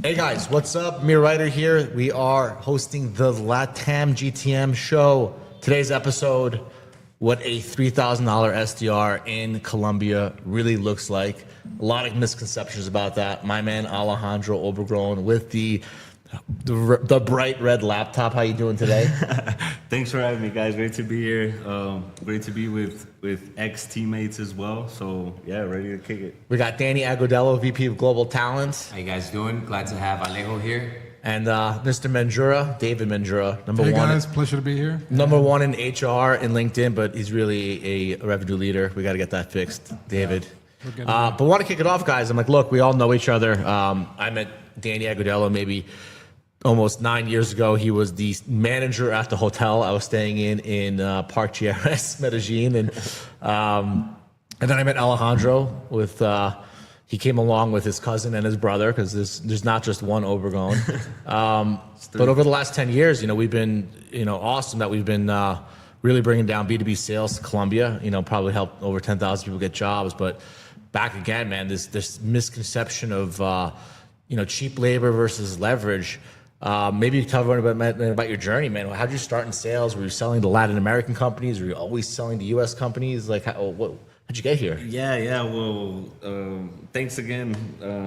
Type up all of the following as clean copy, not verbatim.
Hey guys, what's up? Mir Ryder here. We are hosting the LATAM GTM show. Today's episode, what a $3,000 SDR in Colombia really looks like. A lot of misconceptions about that. My man Alejandro Obergroen with the bright red laptop. How you doing today? Thanks for having me, guys. Great to be here. Great to be with ex-teammates as well. So yeah, ready to kick it. We got Danny Agudelo, VP of Global Talent. How you guys doing? Glad to have Alejo here. And Mr. Menjura, David Menjura, number hey one. Hey guys, pleasure to be here. Number one in HR in LinkedIn, but he's really a revenue leader. We got to get that fixed, David. Yeah, but want to kick it off, guys. I'm like, look, we all know each other. I met Danny Agudelo maybe almost 9 years ago. He was the manager at the hotel I was staying in Park GRS, Medellin, and then I met Alejandro with. He came along with his cousin and his brother because there's not just one Obergroen. But over the last 10 years, we've been awesome that we've been really bringing down B2B sales to Colombia. Probably helped over 10,000 people get jobs. But back again, man, this misconception of cheap labor versus leverage. Maybe you tell everyone about your journey, man. How did you start in sales? Were you selling to Latin American companies? Were you always selling to U.S. companies? Like, how'd you get here? Yeah. Well, thanks again.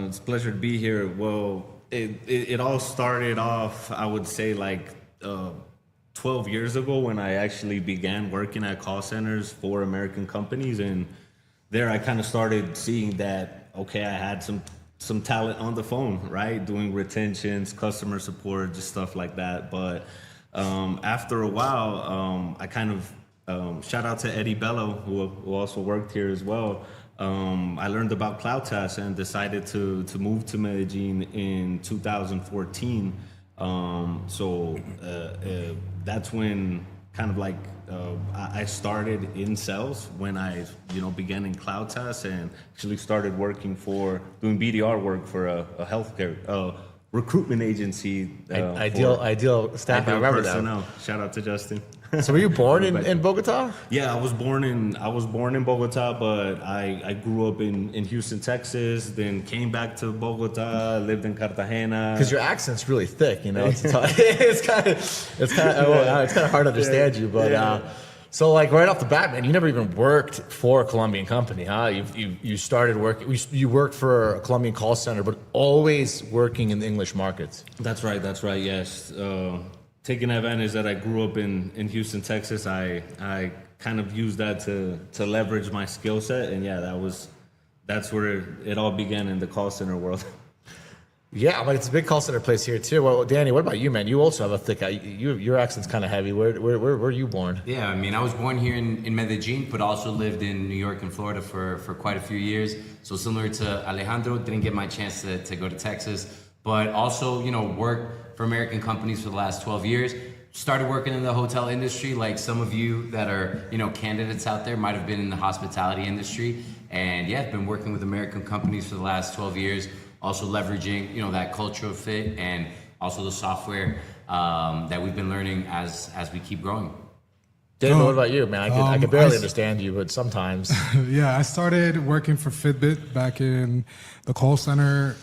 It's a pleasure to be here. Well, it all started off, I would say, like 12 years ago when I actually began working at call centers for American companies, and there I kind of started seeing that I had some talent on the phone, right? Doing retentions, customer support, just stuff like that. But after a while, I kind of, shout out to Eddie Bello, who also worked here as well. I learned about CloudTest and decided to move to Medellin in 2014. That's when kind of like I started in sales when I began in CloudTest and actually started doing BDR work for a healthcare recruitment agency. Ideal staff. I remember personnel. Shout out to Justin. So were you born in Bogota? Yeah, I was born in Bogota, but I grew up in Houston, Texas. Then came back to Bogota, lived in Cartagena. Because your accent's really thick, it's kind of hard to understand you. But so like right off the bat, man, you never even worked for a Colombian company, huh? You started working. You worked for a Colombian call center, but always working in the English markets. That's right. Yes. Taking advantage that I grew up in Houston, Texas, I kind of used that to leverage my skill set, and that's where it all began in the call center world. Yeah, like it's a big call center place here too. Well, Danny, what about you, man? You also have a thick. Your accent's kind of heavy. Where were you born? Yeah, I mean, I was born here in Medellin, but also lived in New York and Florida for quite a few years. So similar to Alejandro, didn't get my chance to go to Texas, but also worked for American companies for the last 12 years. Started working in the hotel industry, like some of you that are, candidates out there might have been in the hospitality industry. And yeah, I've been working with American companies for the last 12 years, also leveraging, that cultural fit and also the software that we've been learning as we keep growing. David, what about you, man? I could barely understand you, but sometimes. Yeah, I started working for Fitbit back in the call center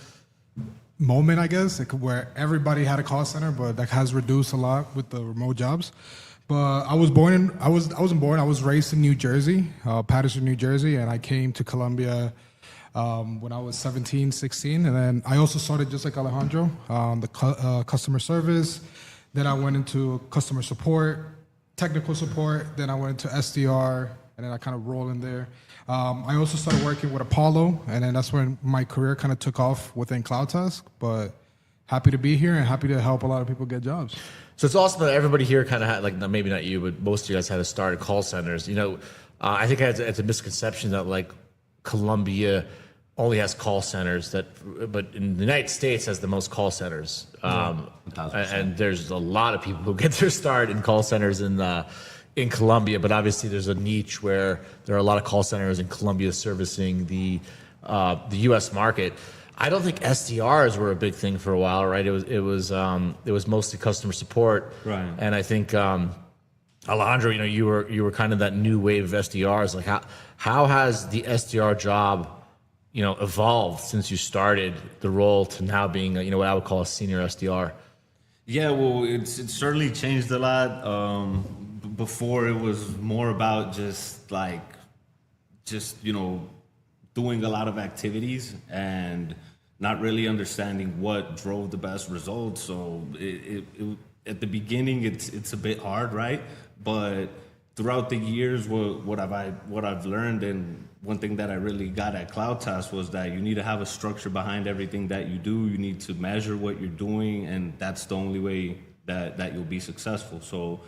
moment, I guess, where everybody had a call center, but that has reduced a lot with the remote jobs. But I wasn't born. I was raised in New Jersey, Patterson, New Jersey, and I came to Colombia when I was 17, 16. And then I also started just like Alejandro, the customer service. Then I went into customer support, technical support. Then I went into SDR, and then I kind of rolled in there. I also started working with Apollo, and then that's when my career kind of took off within CloudTest. But happy to be here and happy to help a lot of people get jobs. So it's awesome that everybody here kind of had, like, maybe not you, but most of you guys had to start at call centers. I think it's a misconception that like Colombia only has call centers, but in the United States has the most call centers. And there's a lot of people who get their start in call centers in Colombia, but obviously there's a niche where there are a lot of call centers in Colombia servicing the U.S. market. I don't think SDRs were a big thing for a while, right? It was mostly customer support, right? And I think Alejandro, you were kind of that new wave of SDRs. Like how has the SDR job evolved since you started the role to now being, what I would call a senior SDR? Yeah, well, it's certainly changed a lot. Before it was more about just doing a lot of activities and not really understanding what drove the best results. So it at the beginning, it's a bit hard, right? But throughout the years, what I've learned, and one thing that I really got at CloudTask was that you need to have a structure behind everything that you do. You need to measure what you're doing, and that's the only way that you'll be successful. So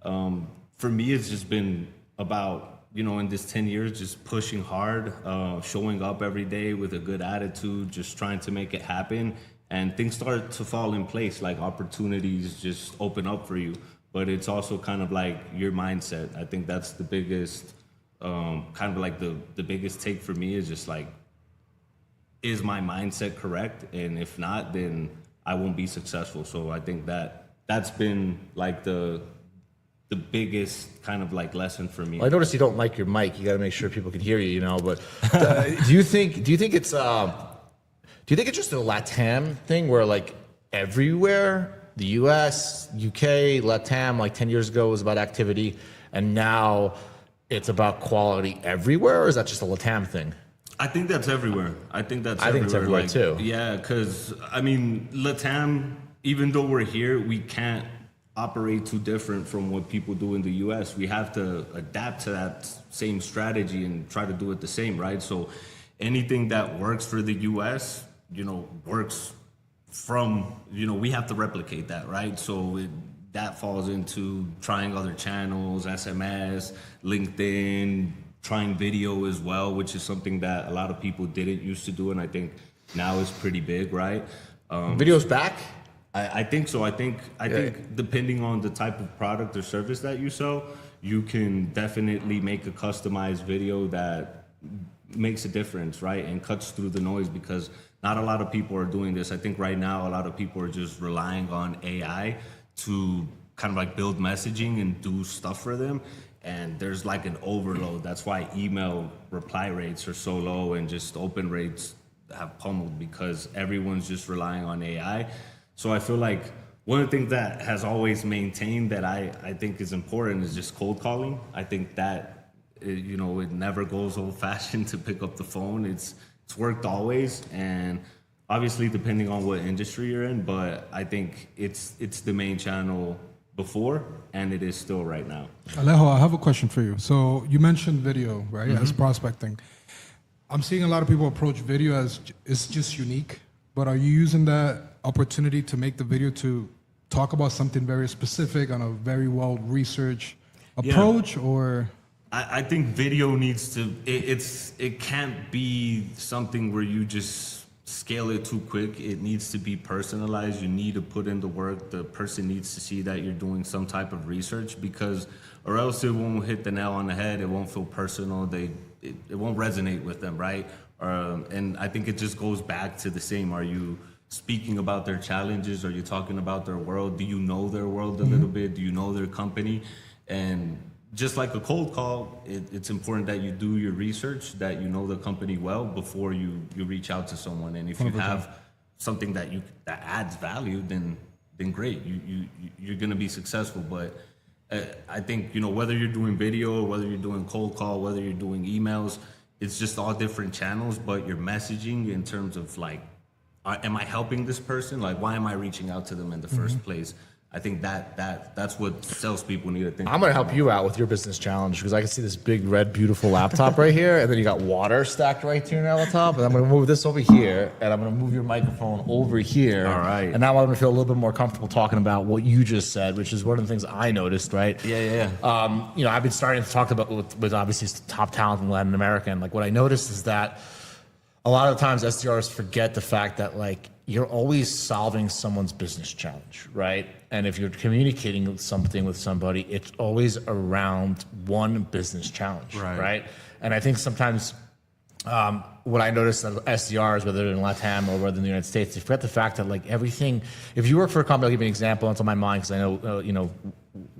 for me, it's just been about, in this 10 years, just pushing hard, showing up every day with a good attitude, just trying to make it happen. And things start to fall in place, like opportunities just open up for you. But it's also kind of like your mindset. I think that's the biggest, kind of like the biggest take for me is just like, is my mindset correct? And if not, then I won't be successful. So I think that's been like the biggest kind of like lesson for me. Well, I noticed you don't like your mic. You got to make sure people can hear you, But do you think it's just a LATAM thing where like everywhere, the US, UK, LATAM, like 10 years ago was about activity, and now it's about quality everywhere, or is that just a LATAM thing? I think that's everywhere. I think it's everywhere too. Yeah, because LATAM, even though we're here, we can't operate too different from what people do in the US. We have to adapt to that same strategy and try to do it the same, right? So anything that works for the US, works from, we have to replicate that, right? So that falls into trying other channels, SMS, LinkedIn, trying video as well, which is something that a lot of people didn't used to do, and I think now is pretty big, right? Video's back? I think so. I think depending on the type of product or service that you sell, you can definitely make a customized video that makes a difference, right? And cuts through the noise, because not a lot of people are doing this. I think right now a lot of people are just relying on AI to kind of like build messaging and do stuff for them. And there's like an overload. That's why email reply rates are so low and just open rates have pummeled, because everyone's just relying on AI. So I feel like one of the things that has always maintained that I think is important is just cold calling. I think that, it never goes old fashioned to pick up the phone. It's worked always. And obviously depending on what industry you're in, but I think it's the main channel before, and it is still right now. Alejo, I have a question for you. So you mentioned video, right, as prospecting. I'm seeing a lot of people approach video as it's just unique, but are you using that opportunity to make the video to talk about something very specific on a very well-researched approach, or? I think video needs to, it can't be something where you just scale it too quick. It needs to be personalized. You need to put in the work. The person needs to see that you're doing some type of research, or else it won't hit the nail on the head. It won't feel personal. It won't resonate with them, right? And I think it just goes back to the same. Are you speaking about their challenges? Are you talking about their world? Do you know their world a little bit? Do you know their company? And just like a cold call, it's important that you do your research, that you know the company well before you reach out to someone. And if you have something that adds value, then great, you're gonna be successful. But I think, whether you're doing video, whether you're doing cold call, whether you're doing emails, it's just all different channels. But your messaging in terms of like, am I helping this person? Like, why am I reaching out to them in the first place? I think that's what salespeople need to think. I'm going to help you out with your business challenge, because I can see this big, red, beautiful laptop right here, and then you got water stacked right here on the top, and I'm going to move this over here, and I'm going to move your microphone over here. All right. And now I'm going to feel a little bit more comfortable talking about what you just said, which is one of the things I noticed, right? Yeah. I've been starting to talk about with obviously top talent in Latin America, and like what I noticed is that a lot of the times SDRs forget the fact that like you're always solving someone's business challenge, right? And if you're communicating something with somebody, it's always around one business challenge, right? And I think sometimes what I noticed that SDRs, whether in LATAM or whether in the United States, they forget the fact that like everything, if you work for a company, I'll give you an example that's on my mind, because I know,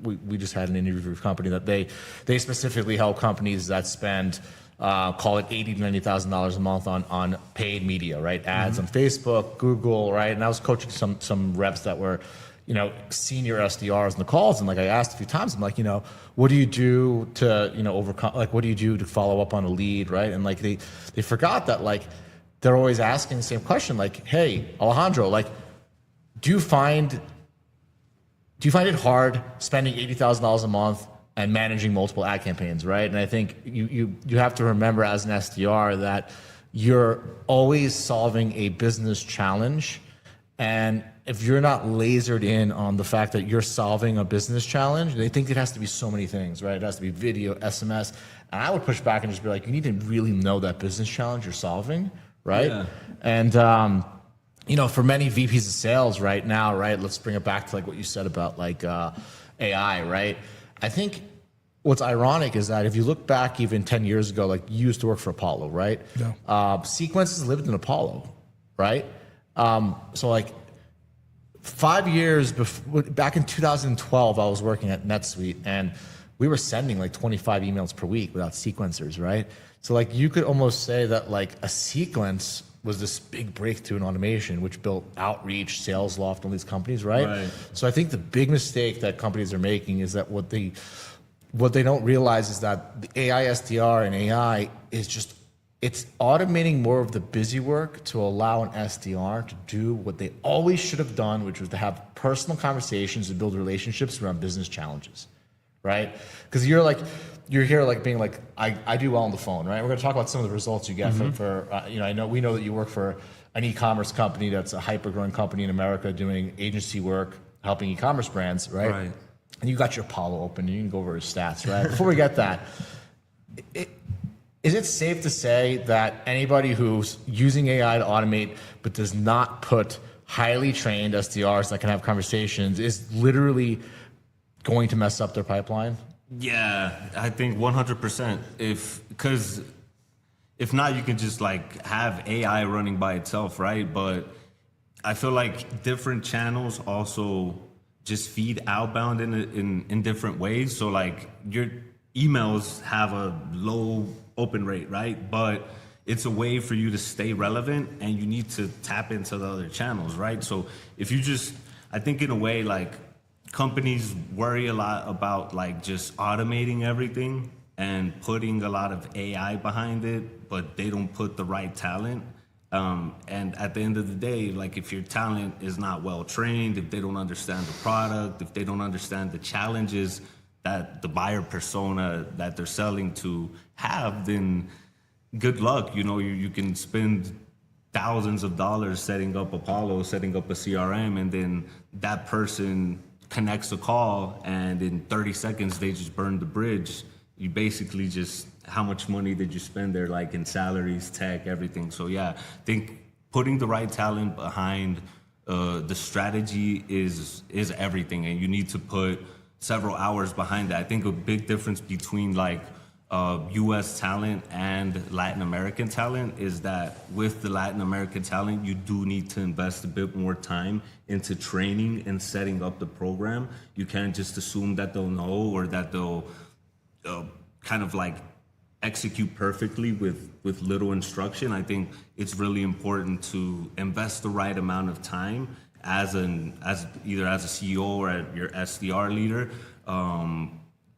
we just had an interview with a company that they specifically help companies that spend call it $80,000 to $90,000 a month on paid media, right? Ads on Facebook, Google, right? And I was coaching some reps that were, you know, senior SDRs in the calls, and like I asked a few times, I'm like, you know, what do you do to, you know, overcome? Like, what do you do to follow up on a lead, right? And like they forgot that like they're always asking the same question, like, hey, Alejandro, like, do you find it hard spending $80,000 a month and managing multiple ad campaigns, right? And I think you have to remember as an SDR that you're always solving a business challenge. And if you're not lasered in on the fact that you're solving a business challenge, they think it has to be so many things, right? It has to be video, SMS. And I would push back and just be like, you need to really know that business challenge you're solving, right? Yeah. And, you know, for many VPs of sales right now, right, let's bring it back to like what you said about like AI, right? I think what's ironic is that if you look back even 10 years ago, like you used to work for Apollo, right? Yeah. Sequences lived in Apollo, right? So like 5 years before, back in 2012, I was working at NetSuite and we were sending like 25 emails per week without sequencers, right? So like you could almost say that like a sequence was this big breakthrough in automation, which built Outreach, SalesLoft, all these companies, right? So I think the big mistake that companies are making is that what they don't realize is that the AI SDR and AI is just, it's automating more of the busy work to allow an SDR to do what they always should have done, which was to have personal conversations and build relationships around business challenges, right? Because you're here like being like, I do well on the phone, right? We're going to talk about some of the results you get for you know, we know that you work for an e-commerce company that's a hyper-growing company in America doing agency work, helping e-commerce brands, right? And you got your Apollo open, and you can go over his stats, right? Before we get that, is it safe to say that anybody who's using AI to automate but does not put highly trained SDRs that can have conversations is literally going to mess up their pipeline? Yeah, I think 100%. Because if not, you can just like have AI running by itself, right? But I feel like different channels also just feed outbound in different ways. So like your emails have a low open rate, right? But it's a way for you to stay relevant and you need to tap into the other channels, right? So if you just, I think in a way, like companies worry a lot about like just automating everything and putting a lot of AI behind it, but they don't put the right talent. And at the end of the day, like if your talent is not well trained, if they don't understand the product, if they don't understand the challenges that the buyer persona that they're selling to have, then good luck. You know, you can spend thousands of dollars setting up Apollo, setting up a CRM, and then that person connects a call and in 30 seconds they just burn the bridge. You basically just, how much money did you spend there, like in salaries, tech, everything? So yeah, I think putting the right talent behind the strategy is everything, and you need to put several hours behind that. I think a big difference between like US talent and Latin American talent is that with the Latin American talent, you do need to invest a bit more time into training and setting up the program. You can't just assume that they'll know or that they'll kind of like execute perfectly with little instruction. I think it's really important to invest the right amount of time as either as a CEO or your SDR leader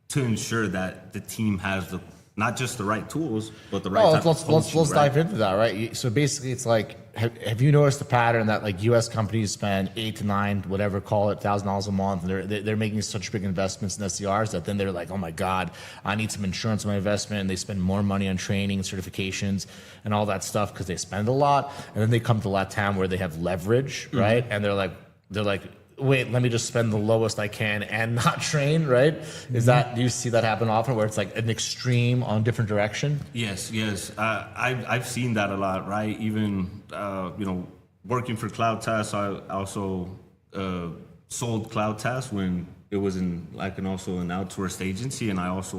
to ensure that the team has not just the right tools, but the right type of coaching, let's dive into that, right? So basically, it's like, have you noticed the pattern that like U.S. companies spend $8,000 to $9,000, whatever, call it $1,000 a month, and they're making such big investments in SDRs that then they're like, oh my God, I need some insurance on my investment, and they spend more money on training and certifications and all that stuff because they spend a lot, and then they come to LATAM where they have leverage, right? And they're like, wait, let me just spend the lowest I can and not train, right? Do you see that happen often where it's like an extreme on different direction? Yes. I've seen that a lot, right? Even, working for CloudTask, I also sold CloudTask when it was also an outsourced agency, and I also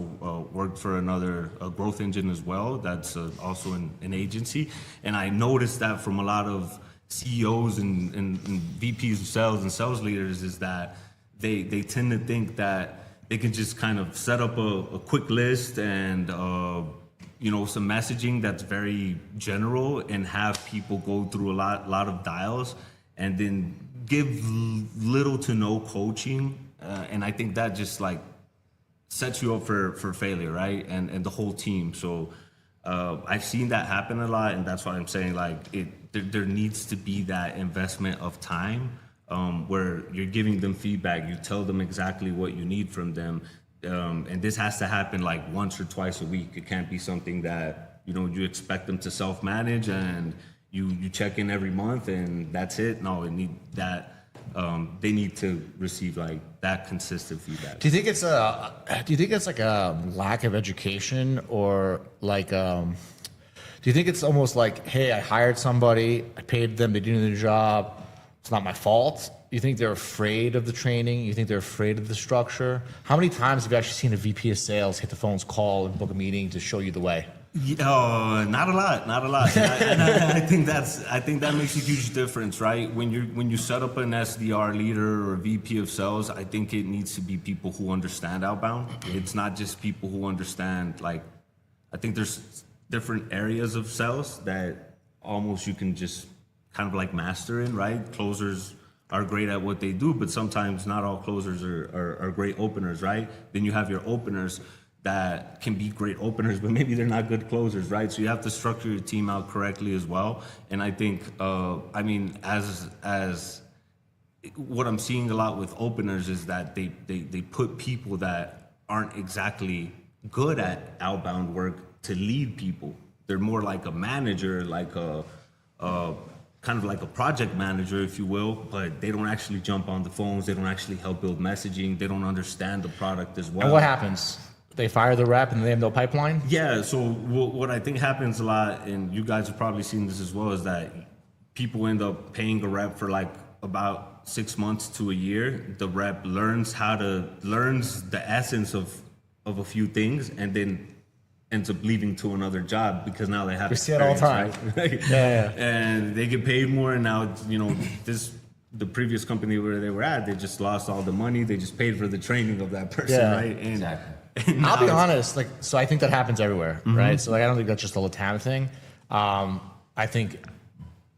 worked for another growth engine as well. That's also an agency. And I noticed that from a lot of CEOs and VPs of sales and sales leaders is that they tend to think that they can just kind of set up a quick list and some messaging that's very general and have people go through a lot of dials, and then give little to no coaching. And I think that just like sets you up for failure, right? And the whole team. So I've seen that happen a lot, and that's why I'm saying like there needs to be that investment of time where you're giving them feedback, you tell them exactly what you need from them, and this has to happen like once or twice a week. It can't be something that you expect them to self-manage and you check in every month and that's it. No, they need to receive like that consistent feedback. Do you think it's like a lack of education, or like do you think it's almost like, hey, I hired somebody, I paid them, they didn't do their job, it's not my fault? You think they're afraid of the training? You think they're afraid of the structure? How many times have you actually seen a VP of sales hit the phone's call and book a meeting to show you the way? Not a lot. And I think that makes a huge difference, right? When you set up an SDR leader or a VP of sales, I think it needs to be people who understand outbound. It's not just people who understand, like, I think there's different areas of sales that almost you can just kind of like master in, right? Closers are great at what they do, but sometimes not all closers are great openers, right? Then you have your openers that can be great openers, but maybe they're not good closers, right? So you have to structure your team out correctly as well. And I think, as what I'm seeing a lot with openers is that they put people that aren't exactly good at outbound work to lead people. They're more like a manager, like a kind of like a project manager, if you will, but they don't actually jump on the phones. They don't actually help build messaging. They don't understand the product as well. And what happens? They fire the rep and they have no pipeline? Yeah, so what I think happens a lot, and you guys have probably seen this as well, is that people end up paying a rep for like about 6 months to a year. The rep learns the essence of a few things, and then ends up leaving to another job because now they have We see it all the time. right? Yeah. And they get paid more, and now the previous company where they were at, they just lost all the money. They just paid for the training of that person, Yeah, right? And, exactly. and I'll be now honest, so I think that happens everywhere, right? So I don't think that's just a LATAM thing. I think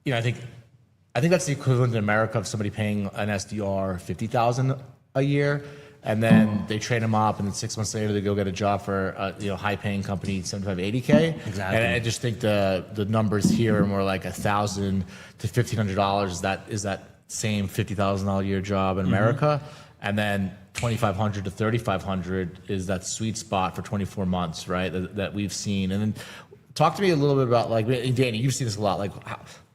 that's the equivalent in America of somebody paying an SDR $50,000 a year, and then they train them up, and then 6 months later they go get a job for a high-paying company, 75, 80K. Exactly. And I just think the numbers here are more like $1,000 to $1,500. Is that same $50,000 a year job in America, and then $2,500 to $3,500 is that sweet spot for 24 months, right? That we've seen. And then talk to me a little bit about, like, Danny, you've seen this a lot. Like,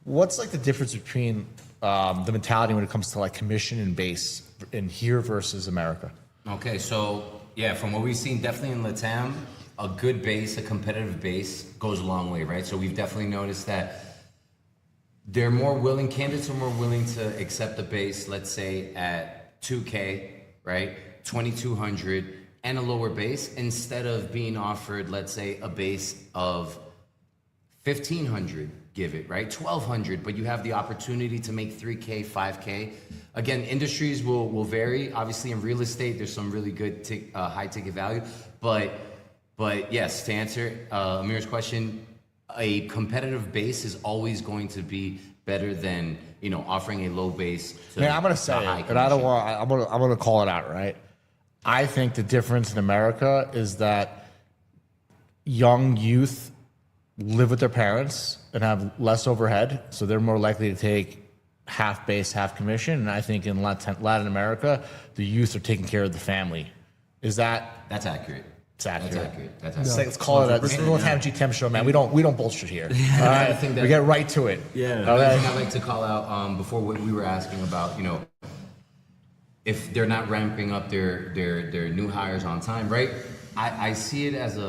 what's like the difference between the mentality when it comes to like commission and base in here versus America? Okay, so yeah, from what we've seen, definitely in LATAM, a good base, a competitive base goes a long way, right? So we've definitely noticed that candidates are more willing to accept a base, let's say at 2K, right? 2,200 and a lower base, instead of being offered, let's say, a base of 1,500, give it, right? 1,200, but you have the opportunity to make 3K, 5K. Again, industries will vary. Obviously, in real estate, there's some really good high ticket value, but yes, to answer Amir's question, a competitive base is always going to be better than offering a low base. I'm gonna say it, and I don't want. I'm gonna call it out, right? I think the difference in America is that young youth live with their parents and have less overhead, so they're more likely to take half base, half commission. And I think in Latin America, the youth are taking care of the family. That's accurate. It's accurate. That's accurate. Let's call it. This is the LATAM GTM show, man. We don't bullshit here. All right, I think that- we get right to it. Yeah. Another thing I'd like to call out before what we were asking about, if they're not ramping up their new hires on time, right? I see it as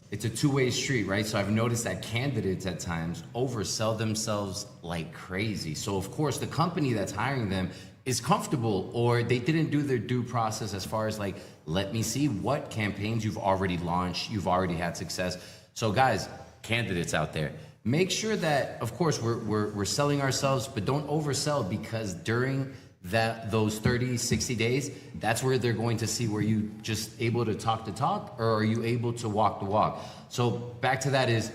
it's a two-way street, right? So I've noticed that candidates at times oversell themselves like crazy. So of course the company that's hiring them is comfortable, or they didn't do their due process as far as like, let me see what campaigns you've already launched, you've already had success. So guys, candidates out there, make sure that, of course, we're selling ourselves, but don't oversell, because during those 30, 60 days, that's where they're going to see were you just able to talk, or are you able to walk the walk? So back to that is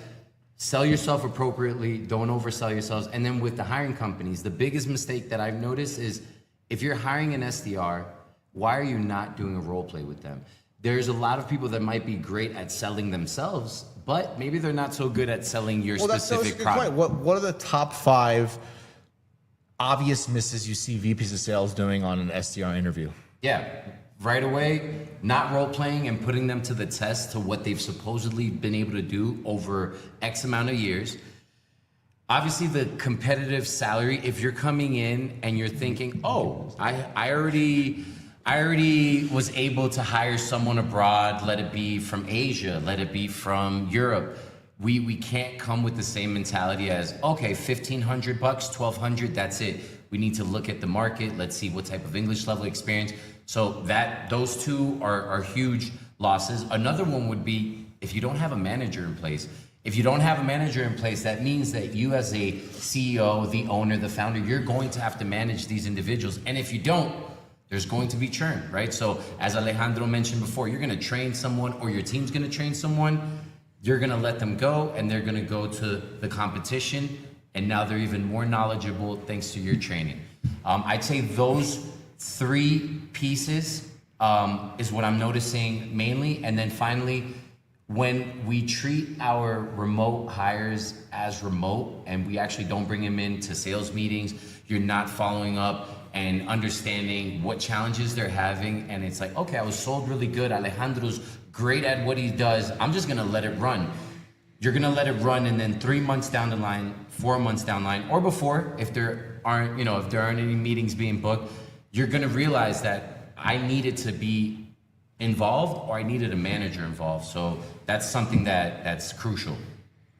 sell yourself appropriately, don't oversell yourselves. And then with the hiring companies, the biggest mistake that I've noticed is if you're hiring an SDR, why are you not doing a role play with them? There's a lot of people that might be great at selling themselves, but maybe they're not so good at selling your specific product. What are the top 5 obvious misses you see VPs of sales doing on an SDR interview? Yeah, right away, not role playing and putting them to the test to what they've supposedly been able to do over X amount of years. Obviously, the competitive salary, if you're coming in and you're thinking, oh, I already was able to hire someone abroad, let it be from Asia, let it be from Europe. We can't come with the same mentality as, okay, $1,500, $1,200, that's it. We need to look at the market. Let's see what type of English level experience. So those two are huge losses. Another one would be if you don't have a manager in place. If you don't have a manager in place, that means that you as a CEO, the owner, the founder, you're going to have to manage these individuals. And if you don't, there's going to be churn, right? So as Alejandro mentioned before, you're gonna train someone or your team's gonna train someone, you're gonna let them go and they're gonna go to the competition and now they're even more knowledgeable thanks to your training. I'd say those 3 pieces is what I'm noticing mainly. And then finally, when we treat our remote hires as remote and we actually don't bring them into sales meetings, you're not following up and understanding what challenges they're having. And it's like, okay, I was sold really good. Alejandro's great at what he does. I'm just gonna let it run. You're gonna let it run, and then 3 months down the line, 4 months down the line, or before, if there aren't any meetings being booked, you're gonna realize that I needed to be involved or I needed a manager involved. So that's something that's crucial.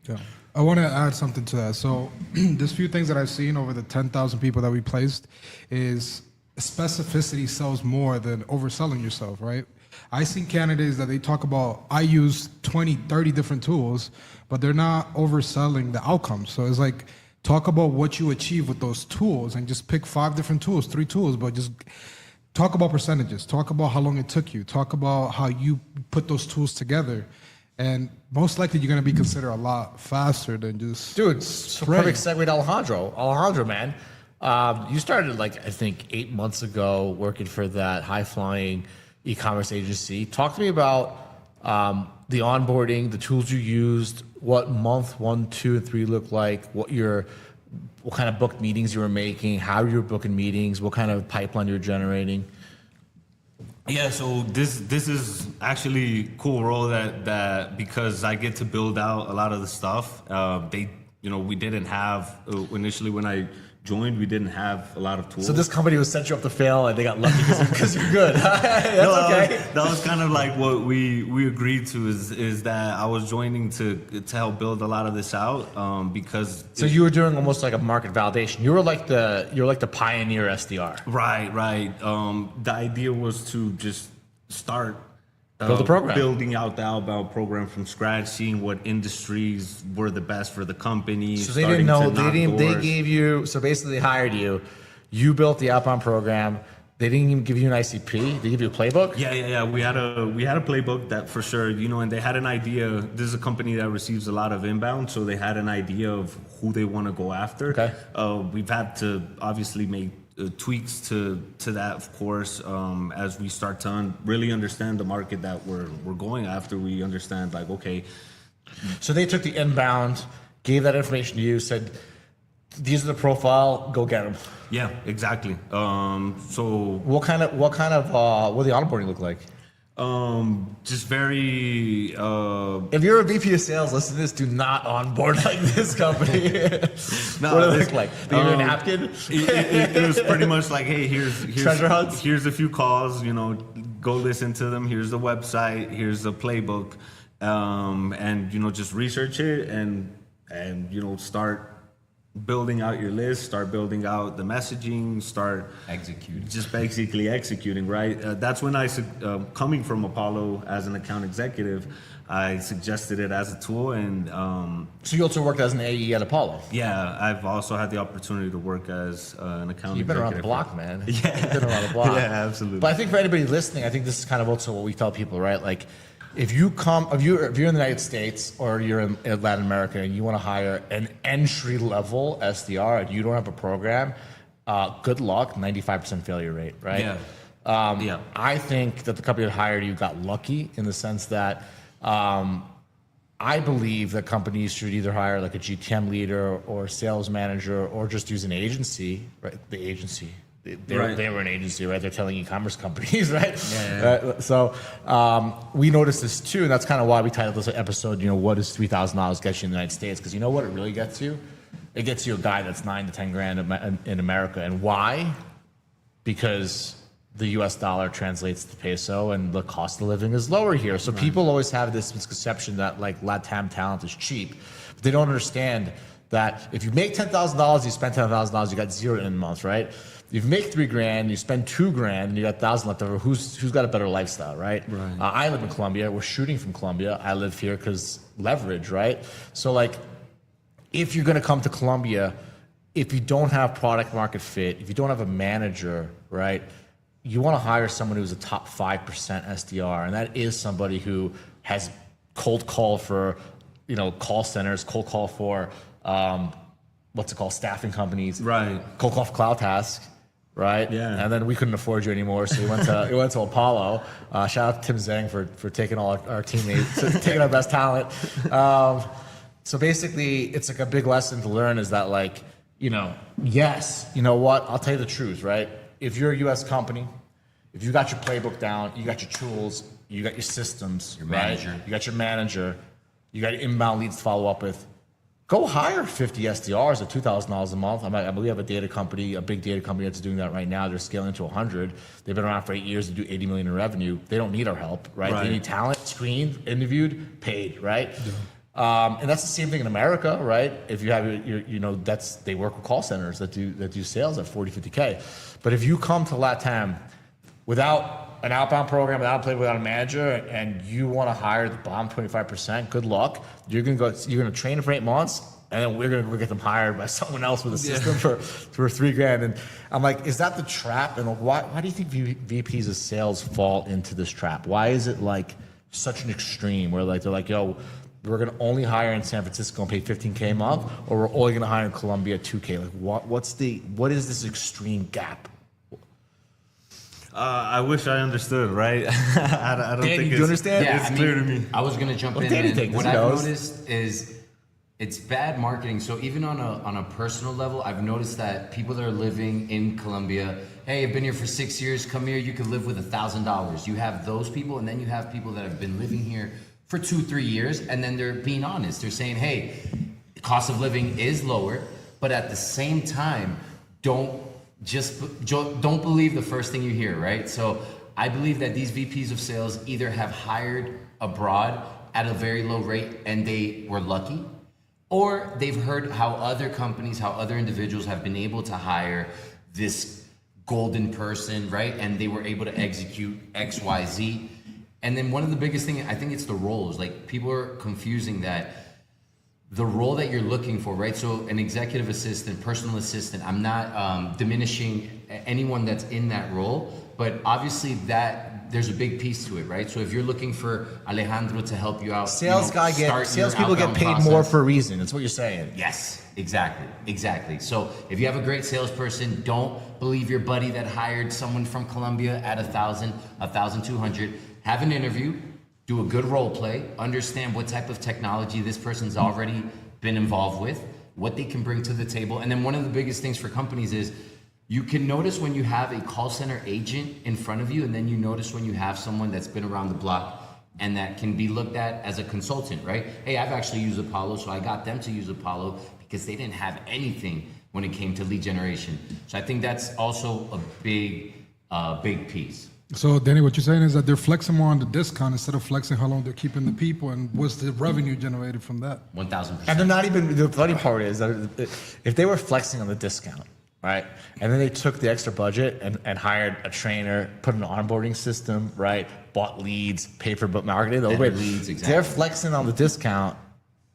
Yeah. I want to add something to that. So there's few things that I've seen over the 10,000 people that we placed is specificity sells more than overselling yourself, right? I seen candidates that they talk about, I use 20, 30 different tools, but they're not overselling the outcomes. So it's like, talk about what you achieve with those tools and just pick 5 different tools, 3 tools, but just talk about percentages, talk about how long it took you, talk about how you put those tools together. And most likely you're going to be considered a lot faster than just... Dude, it's a perfect segue to Alejandro. Alejandro, man, you started I think 8 months ago working for that high-flying e-commerce agency. Talk to me about the onboarding, the tools you used, what month 1, 2, and 3 looked like, what kind of booked meetings you were making, how you were booking meetings, what kind of pipeline you were generating. Yeah, so this is actually a cool role that because I get to build out a lot of the stuff. We didn't have initially when I joined, we didn't have a lot of tools. So this company was set you up to fail, and they got lucky because you're good. That's okay. That was kind of like what we agreed to is that I was joining to help build a lot of this out because. So you were doing almost like a market validation. You were like the pioneer SDR. Right. The idea was to just start. Build the program. Building out the outbound program from scratch, seeing what industries were the best for the company. So they didn't know. They gave you. So basically, they hired you. You built the outbound program. They didn't even give you an ICP. They give you a playbook. Yeah. We had a playbook that for sure. And they had an idea. This is a company that receives a lot of inbound, so they had an idea of who they want to go after. Okay. We've had to obviously make tweaks to that, of course, as we start to really understand the market that we're going after. We understand okay. So they took the inbound, gave that information to you, said, "These are the profile. Go get them." Yeah, exactly. So what did the onboarding look like? Just very. If you're a VP of sales, listen to this. Do not onboard like this company. No, what did it look like? They give you a napkin. It was pretty much like, hey, here's treasure hunts. Here's a few calls. Go listen to them. Here's the website. Here's the playbook, and just research it and start building out your list, start building out the messaging, start Execute. just basically executing, right? That's when coming from Apollo as an account executive, I suggested it as a tool. And So you also worked as an AE at Apollo. yeah, I've also had the opportunity to work as an account You've been around the executive. block, man. Yeah. You've been around the block. Yeah, absolutely. But I think for anybody listening, I think this is kind of also what we tell people, right? Like, if you're in the United States or you're in Latin America and you want to hire an entry level SDR and you don't have a program, good luck. 95% failure rate, right? Yeah. Yeah. I think that the company that hired you got lucky in the sense that I believe that companies should either hire like a GTM leader or sales manager or just use an agency, right? The agency. They were an agency, right? They're telling e-commerce companies, right? Yeah. So we noticed this too, and that's kind of why we titled this episode, what does $3,000 get you in the United States? Because you know what it really gets you? It gets you a guy that's 9 to 10 grand in America. And why? Because the US dollar translates to peso and the cost of living is lower here. So people always have this misconception that like LATAM talent is cheap. But they don't understand that if you make $10,000, you spend $10,000, you got zero in a month, right? If you make $3,000, you spend $2,000, and you got 1,000 left over. Who's got a better lifestyle, right? Right. I live in Colombia. We're shooting from Colombia. I live here because leverage, right? So like, if you're going to come to Colombia, if you don't have product market fit, if you don't have a manager, right? You want to hire someone who's a top 5% SDR, and that is somebody who has cold call for, call centers, cold call for, staffing companies, Right. cold call for Cloud Task, right? Yeah. And then we couldn't afford you anymore, so we went to Apollo. Shout out to Tim Zhang for taking all our teammates, taking our best talent. So basically, it's like a big lesson to learn is that like, yes, you know what? I'll tell you the truth, right? If you're a U.S. company, if you got your playbook down, you got your tools, you got your systems, Your right? manager. You got your manager, you got your inbound leads to follow up with, go hire 50 SDRs at $2,000 a month. I believe we have a big data company that's doing that right now. They're scaling to 100. They've been around for 8 years to do 80 million in revenue. They don't need our help, right? Right. They need talent, screened, interviewed, paid, right? Yeah. And that's the same thing in America, right? If you have they work with call centers that do sales at 40, 50K. But if you come to LATAM without an outbound program, without a playbook, without a manager, and you want to hire the bottom 25%, good luck. You're gonna train them for 8 months, and then we're gonna get them hired by someone else with a system for $3,000. And I'm like, is that the trap? And why do you think VPs of sales fall into this trap? Why is it like such an extreme where like they're like, yo, we're gonna only hire in San Francisco and pay $15K a month, or we're only gonna hire in Colombia $2K? Like what is this extreme gap? I wish I understood, right? I don't Danny, think do you understand? Yeah, It's clear to me. I was gonna jump in. Danny And thinks what he I've knows. noticed is it's bad marketing. So even on a personal level, I've noticed that people that are living in Colombia, hey, I've been here for 6 years. Come here, you could live with $1,000. You have those people, and then you have people that have been living here for 2-3 years, and then they're being honest. They're saying, hey, the cost of living is lower, but at the same time, don't believe the first thing you hear, right? So I believe that these VPs of sales either have hired abroad at a very low rate and they were lucky, or they've heard how other companies, how other individuals have been able to hire this golden person, right? And they were able to execute X, Y, Z. And then one of the biggest things, I think it's the roles. Like, people are confusing that the role that you're looking for, right? So an executive assistant, personal assistant, I'm not diminishing anyone that's in that role, but obviously that there's a big piece to it, right? So if you're looking for Alejandro to help you out, Salespeople get paid more for a reason. That's what you're saying. Yes, exactly. So if you have a great salesperson, don't believe your buddy that hired someone from Colombia at 1,000, 1,200. Have an interview, do a good role play, understand what type of technology this person's already been involved with, what they can bring to the table. And then one of the biggest things for companies is you can notice when you have a call center agent in front of you, and then you notice when you have someone that's been around the block and that can be looked at as a consultant, right? Hey, I've actually used Apollo, so I got them to use Apollo because they didn't have anything when it came to lead generation. So I think that's also a big piece. So, Danny, what you're saying is that they're flexing more on the discount instead of flexing how long they're keeping the people and what's the revenue generated from that. 1,000%. And they're not even, the funny part is that if they were flexing on the discount, right, and then they took the extra budget and hired a trainer, put an onboarding system, right, bought leads, paid for marketing, leads, exactly. They're flexing on the discount,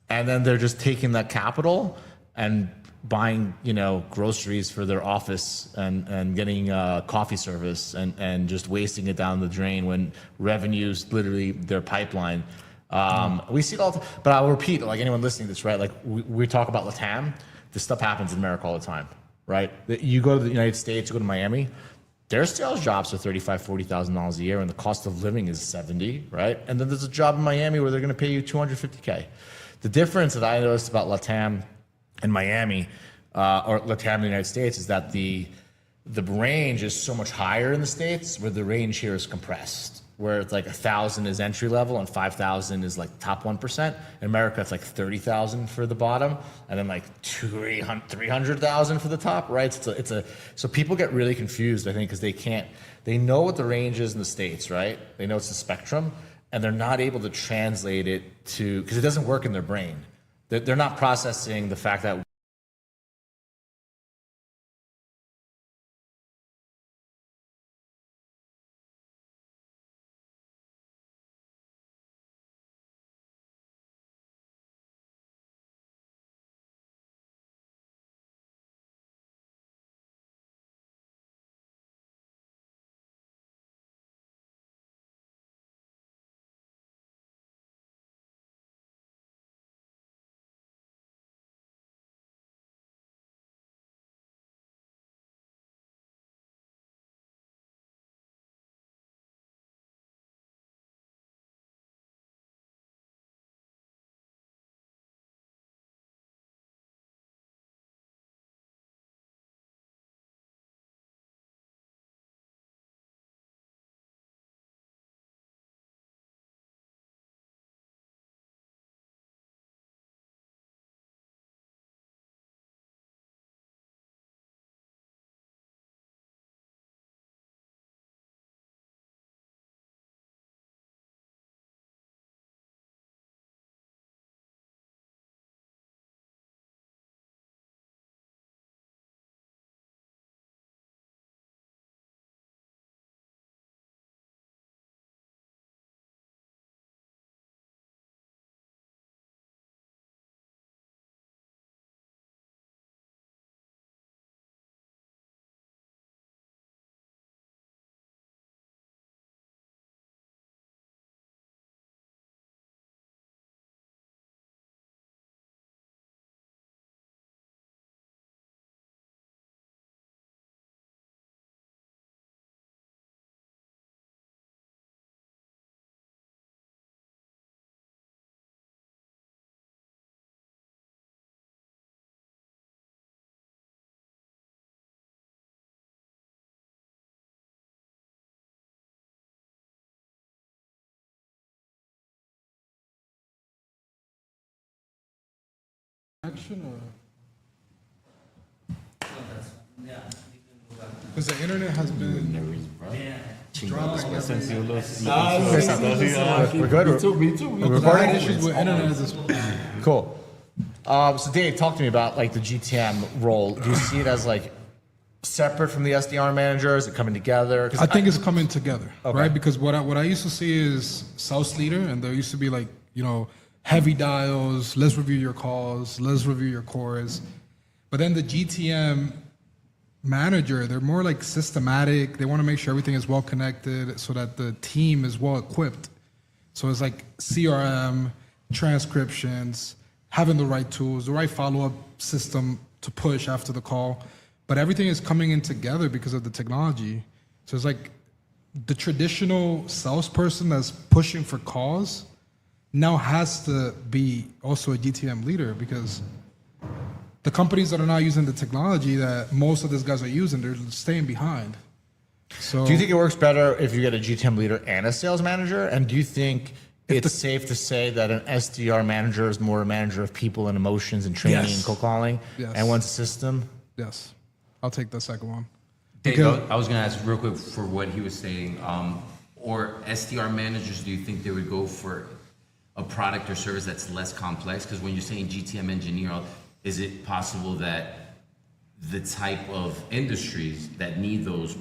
and then they're just taking that capital and buying, groceries for their office and getting coffee service and just wasting it down the drain when revenue's literally their pipeline. We see it all, but I'll repeat, like anyone listening to this, right? Like we talk about LATAM, this stuff happens in America all the time, right? You go to the United States, you go to Miami, their sales jobs are $35,000, $40,000 a year, and the cost of living is 70, right? And then there's a job in Miami where they're going to pay you $250K. The difference that I noticed about LATAM in Miami or LATAM in the United States is that the range is so much higher in the States, where the range here is compressed, where it's like 1,000 is entry level and 5,000 is like top 1%. In America, it's like 30,000 for the bottom, and then like 300,000 for the top, right? So people get really confused, I think, because they know what the range is in the States, right? They know it's the spectrum, and they're not able to translate it because it doesn't work in their brain. They're not processing the fact that Action or? Because the internet has been dropping. we're good. Me too. We're I had recording. issues with internet as Cool. So Dave, talk to me about like the GTM role. Do you see it as like separate from the SDR manager? Is it coming together? 'Cause I think it's coming together, Okay. right? Because what I used to see is sales leader, and there used to be like, heavy dials, let's review your calls, let's review your cores. But then the GTM manager, they're more like systematic. They want to make sure everything is well connected so that the team is well equipped. So it's like CRM, transcriptions, having the right tools, the right follow-up system to push after the call. But everything is coming in together because of the technology. So it's like the traditional salesperson that's pushing for calls now has to be also a GTM leader, because the companies that are not using the technology that most of these guys are using, they're staying behind. So do you think it works better if you get a GTM leader and a sales manager? And do you think it's safe to say that an SDR manager is more a manager of people and emotions and training Yes. and cold calling, Yes. and one's a system? Yes, I'll take the second one. Dave, Because- I was going to ask real quick for what he was saying. Or SDR managers, do you think they would go for a product or service that's less complex? Because when you're saying GTM engineer, is it possible that the type of industries that need those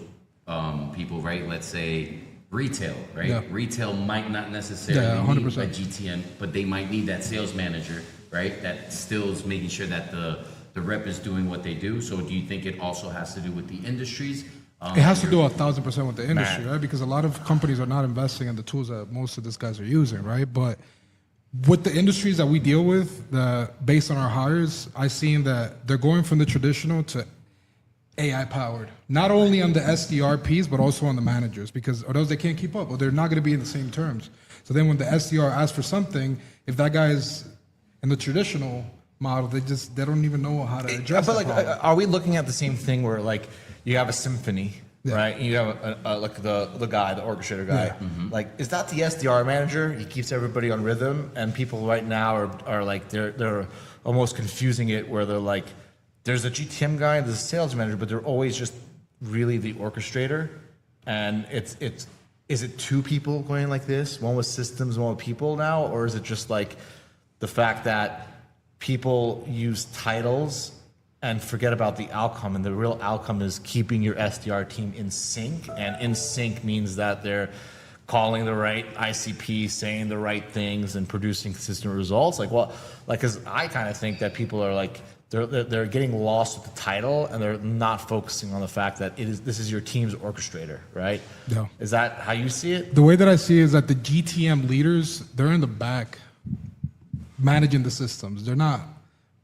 people, right? Let's say retail, right? Yeah. Retail might not necessarily Yeah, need 100%. a GTM, but they might need that sales manager, right? That still is making sure that the rep is doing what they do. So do you think it also has to do with the industries? It has to do 1,000% with the industry, right? Because a lot of companies are not investing in the tools that most of these guys are using, right? But with the industries that we deal with, based on our hires, I've seen that they're going from the traditional to AI powered, not only on the SDR piece, but also on the managers, because or those they can't keep up, or they're not going to be in the same terms. So then when the SDR asks for something, if that guy is in the traditional model, they don't even know how to address But that like, problem. are we looking at the same thing where like you have a symphony, Yeah. right? And you have like the guy, the orchestrator guy. Yeah. Like, is that the SDR manager? He keeps everybody on rhythm, and people right now are like they're almost confusing it where they're like, there's a GTM guy, and there's a sales manager, but they're always just really the orchestrator, and is it two people going like this? One with systems, one with people now, or is it just like the fact that people use titles and forget about the outcome, and the real outcome is keeping your SDR team in sync, and in sync means that they're calling the right ICP, saying the right things, and producing consistent results. Like, well, like, because I kind of think that people are like they're getting lost with the title, and they're not focusing on the fact that this is your team's orchestrator, right? Yeah. Is that how you see it? The way that I see it is that the GTM leaders, they're in the back managing the systems. They're not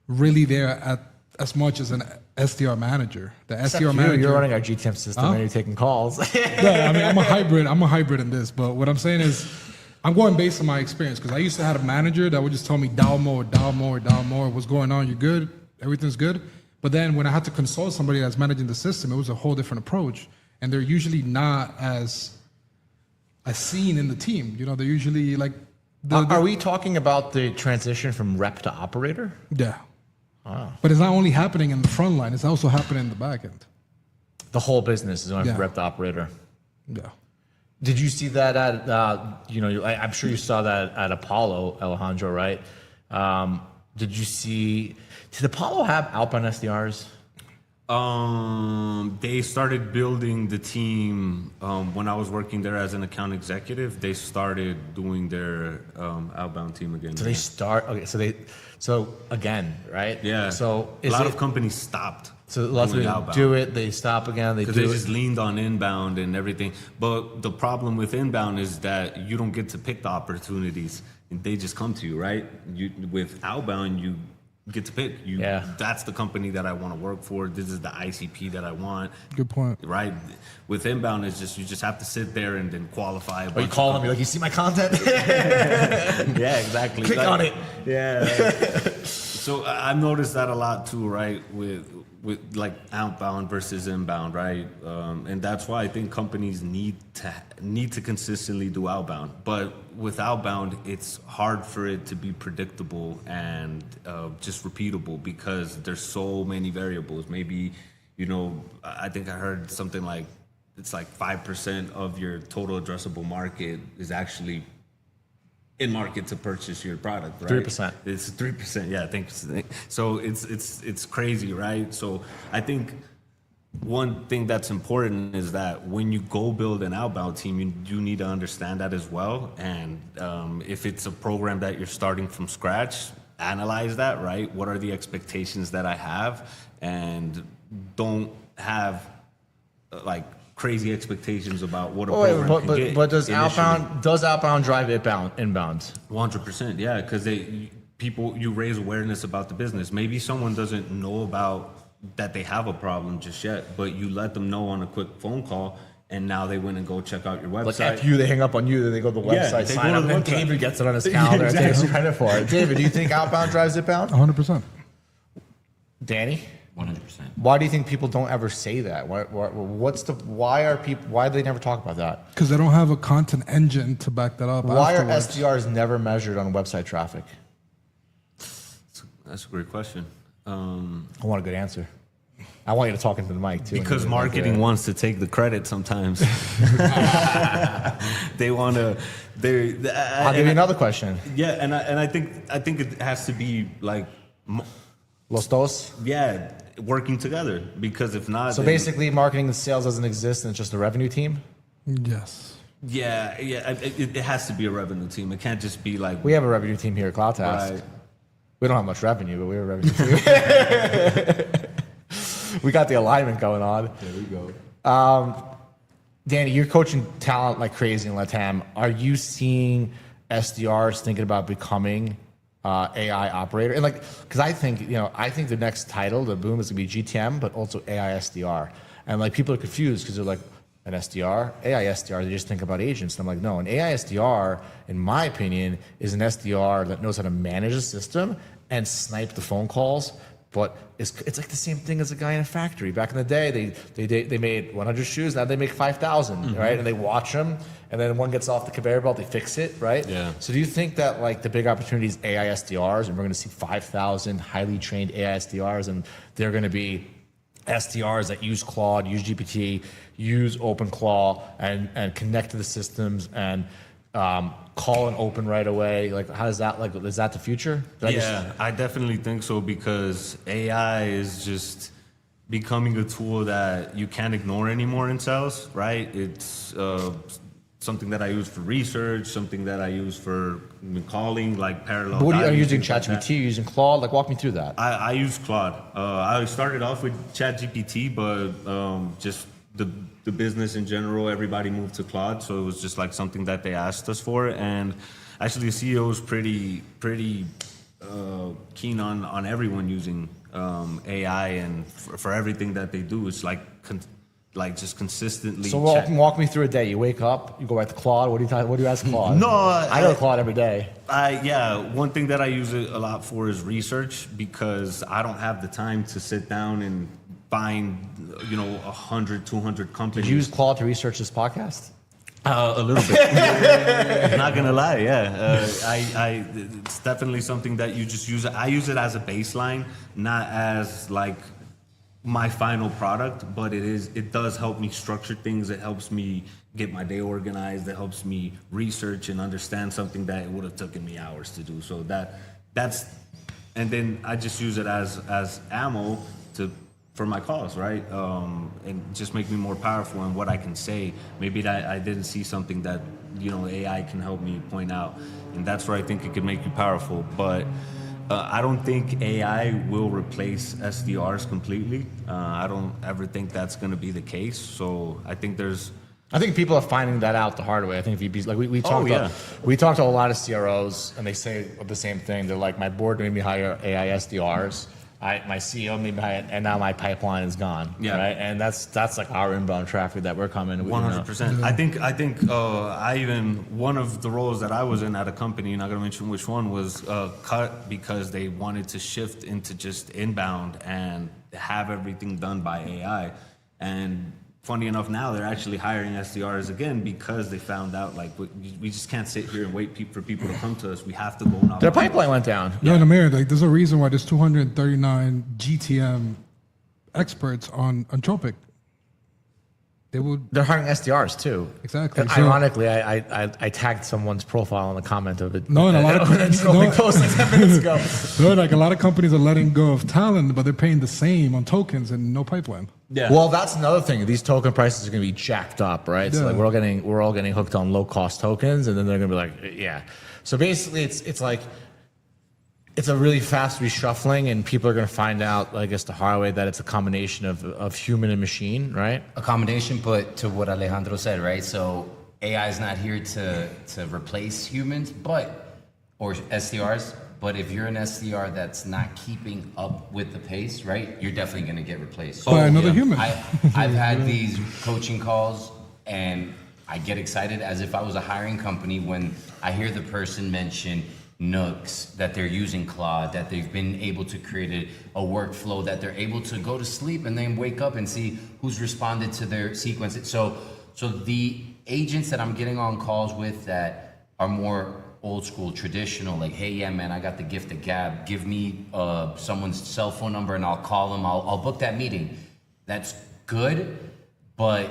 really there at as much as an SDR manager. The Except SDR manager, you're running our GTM system Huh? and you're taking calls. yeah, I mean, I'm a hybrid in this. But what I'm saying is, I'm going based on my experience, because I used to have a manager that would just tell me dial more, what's going on, you're good, everything's good. But then when I had to consult somebody that's managing the system, it was a whole different approach, and they're usually not as seen in the team. You know, they're usually like. Are we talking about the transition from rep to operator? Yeah. But it's not only happening in the front line; it's also happening in the back end. The whole business is going Yeah. from rep to operator. Yeah. Did you see that at, I'm sure you saw that at Apollo, Alejandro, right? Did Apollo have outbound SDRs? They started building the team when I was working there as an account executive. They started doing their outbound team again. So they start, okay, so again, right? Yeah. So a lot of companies stopped. So lots of doing people outbound. do it, they stop again, they do Because they it. just leaned on inbound and everything. But the problem with inbound is that you don't get to pick the opportunities. They just come to you, right? With outbound, you get to pick. That's the company that I want to work for. This is the ICP that I want. Good point. Right? With inbound, it's just you just have to sit there and then qualify. Or you call them, you're like, you see my content? Yeah, exactly. Click on it. Yeah. So I've noticed that a lot too, right? With like outbound versus inbound, right? And that's why I think companies need to consistently do outbound. But with outbound, it's hard for it to be predictable and just repeatable because there's so many variables. Maybe, I think I heard something like it's like 5% of your total addressable market is actually in market to purchase your product, right? 3%. It's 3%. Yeah, I think so. It's crazy, right? So I think one thing that's important is that when you go build an outbound team, you need to understand that as well. And if it's a program that you're starting from scratch, analyze that, right? What are the expectations that I have, and don't have like crazy expectations about what a program can get. But does initially. outbound drive inbound? 100%, yeah, because you raise awareness about the business. Maybe someone doesn't know about that they have a problem just yet, but you let them know on a quick phone call, and now they went and go check out your website. Like after they hang up on you, then they go to the Yeah, website, they sign go up, to the and website. David gets it on his calendar and takes credit for it. David, do you think outbound drives inbound? 100%. Danny? 100%. Why do you think people don't ever say that? Why do they never talk about that? Because they don't have a content engine to back that up. Why are afterwards. SDRs never measured on website traffic? That's a great question. I want a good answer. I want you to talk into the mic too. Because marketing wants to take the credit sometimes. They want to. I'll give you another question. Yeah, and I think it has to be like, Los dos. yeah, working together. Because if not, So then- basically, marketing and sales doesn't exist, and it's just a revenue team. Yes. yeah, it has to be a revenue team. It can't just be like We have a revenue team here at CloudTask. Right. We don't have much revenue, but we have a revenue team. We got the alignment going on. There we go. Danny, you're coaching talent like crazy in LATAM. Are you seeing SDRs thinking about becoming AI operator? And like, because I think the next title, the boom, is gonna be GTM, but also AI SDR. And like people are confused because they're like, an SDR, AI SDR, they just think about agents. And I'm like, no, an AI SDR, in my opinion, is an SDR that knows how to manage a system and snipe the phone calls. But it's like the same thing as a guy in a factory. Back in the day, they made 100 shoes. Now they make 5,000, right? And they watch them, and then one gets off the conveyor belt, they fix it, right? Yeah. So do you think that like the big opportunity is AI SDRs, and we're going to see 5,000 highly trained AI SDRs, and they're going to be SDRs that use Claude, use GPT, use OpenClaw, and connect to the systems and call and open right away? Like, how does that, like, is that the future? I definitely think so, because AI is just becoming a tool that you can't ignore anymore in sales, right? It's something that I use for research, something that I use for calling, like parallel. But are you using things like that. ChatGPT, using Claude? Like, walk me through that. I use Claude. I started off with ChatGPT, but just the business in general, everybody moved to Claude, so it was just like something that they asked us for. And actually, the CEO is pretty keen on everyone using AI, and for everything that they do, it's like just consistently. So walk me through a day. You wake up, you go right to Claude. What do you ask Claude? No, I go to Claude every day. One thing that I use it a lot for is research, because I don't have the time to sit down and find 100, 200 companies. Did you use Claude to research this podcast? A little bit. Not gonna lie, yeah. It's definitely something that you just use. I use it as a baseline, not as like my final product, but it does help me structure things. It helps me get my day organized. It helps me research and understand something that it would have taken me hours to do. So that's, and then I just use it as ammo for my cause, right? And just make me more powerful in what I can say. Maybe that I didn't see something that AI can help me point out, and that's where I think it could make you powerful. But I don't think AI will replace SDRs completely. I don't ever think that's going to be the case. So I think people are finding that out the hard way. I think VPs, like we talked to a lot of CROs, and they say the same thing. They're like, my board made me hire AI SDRs. My CEO made me hire, and now my pipeline is gone. Yeah. Right. And that's like our inbound traffic that we're coming. 100%. I think I even, one of the roles that I was in at a company, not going to mention which one, was cut because they wanted to shift into just inbound and have everything done by AI. And funny enough, now they're actually hiring SDRs again, because they found out like we just can't sit here and wait for people to come to us. We have to go and their pipeline went down. Yeah, and Amir, like there's a reason why there's 239 GTM experts on Tropic. They're hiring SDRs too. Exactly. And ironically, I tagged someone's profile in the comment of it. No, and a lot of post like 10 minutes ago. No, like a lot of companies are letting go of talent, but they're paying the same on tokens and no pipeline. Yeah. Well, that's another thing. These token prices are going to be jacked up, right? Yeah. So like we're all getting hooked on low cost tokens, and then they're going to be like, yeah. So basically, it's like it's a really fast reshuffling, and people are going to find out, I guess, the hard way, that it's a combination of human and machine, right? A combination, but to what Alejandro said, right? So AI is not here to replace humans, or SDRs. But if you're an SDR that's not keeping up with the pace, right, you're definitely going to get replaced. By another human. I've had these coaching calls, and I get excited as if I was a hiring company when I hear the person mention nooks, that they're using Claude, that they've been able to create a workflow, that they're able to go to sleep and then wake up and see who's responded to their sequence. So the agents that I'm getting on calls with that are more old school, traditional, like, hey, yeah, man, I got the gift of gab. Give me someone's cell phone number and I'll call them. I'll book that meeting. that's good, but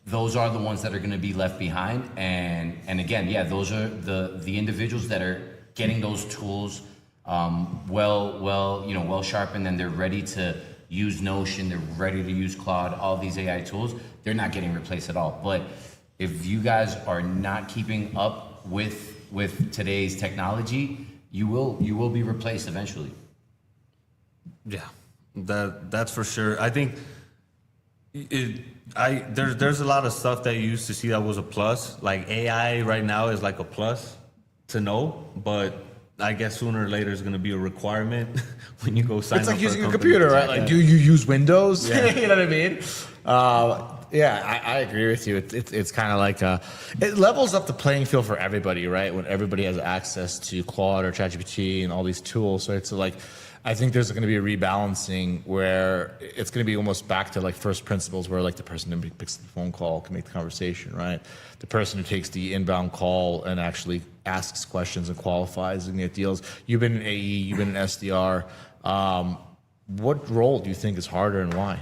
those are the ones that are going to be left behind. And again, yeah, those are the individuals that are getting those tools well sharpened, and they're ready to use Notion, they're ready to use Claude, all these AI tools. They're not getting replaced at all. But if you guys are not keeping up with today's technology, you will be replaced eventually. Yeah, that's for sure. I think there's a lot of stuff that you used to see that was a plus. Like AI right now is like a plus to know, but I guess sooner or later is going to be a requirement when you go sign up. It's like for using a company. computer, right? Like, do you use Windows? Yeah. You know what I mean? Yeah, I agree with you. It's kind of like it levels up the playing field for everybody, right? When everybody has access to Claude or ChatGPT and all these tools, so it's like, I think there's going to be a rebalancing where it's going to be almost back to like first principles, where like the person who picks the phone call can make the conversation, right? The person who takes the inbound call and actually asks questions and qualifies and get deals. You've been in AE, you've been in SDR. What role do you think is harder and why?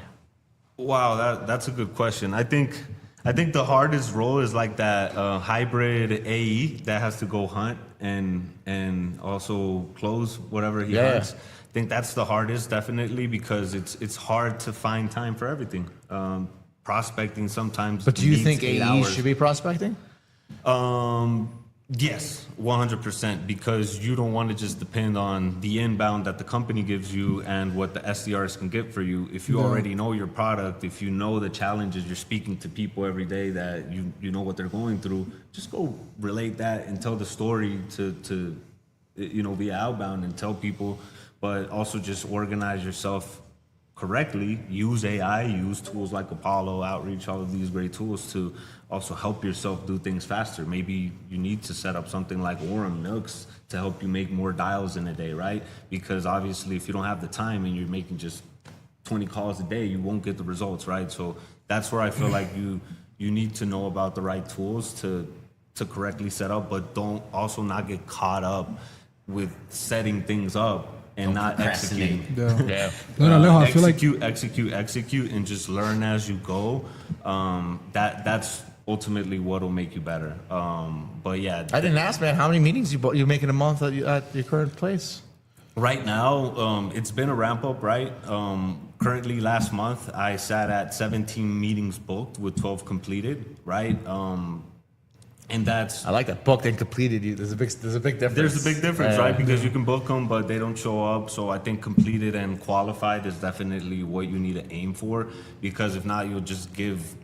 Wow, that's a good question. I think the hardest role is like that hybrid AE that has to go hunt and also close whatever he hunts. I think that's the hardest, definitely, because it's hard to find time for everything. Prospecting sometimes. But do you think needs 8 AE hours. should be prospecting? Yes, 100%, because you don't want to just depend on the inbound that the company gives you and what the SDRs can get for you. If you already know your product, if you know the challenges, you're speaking to people every day that you know what they're going through, just go relate that and tell the story to via outbound and tell people, but also just organize yourself correctly. Use AI, use tools like Apollo, Outreach, all of these great tools to also help yourself do things faster. Maybe you need to set up something like Orem, Nooks to help you make more dials in a day, right? Because obviously if you don't have the time and you're making just 20 calls a day, you won't get the results, right? So that's where I feel like you need to know about the right tools to correctly set up, but don't also not get caught up with setting things up and not executing. Yeah. No, I feel like execute, and just learn as you go. That's ultimately what'll make you better. But yeah, I didn't ask, man, how many meetings you make in a month at your current place? right now, it's been a ramp up, right? Currently, last month, I sat at 17 meetings booked with 12 completed, right? And that's I like that. Booked and completed. There's a big difference. there's a big difference, right? Because you can book them, but they don't show up. So I think completed and qualified is definitely what you need to aim for. Because if not, you'll just give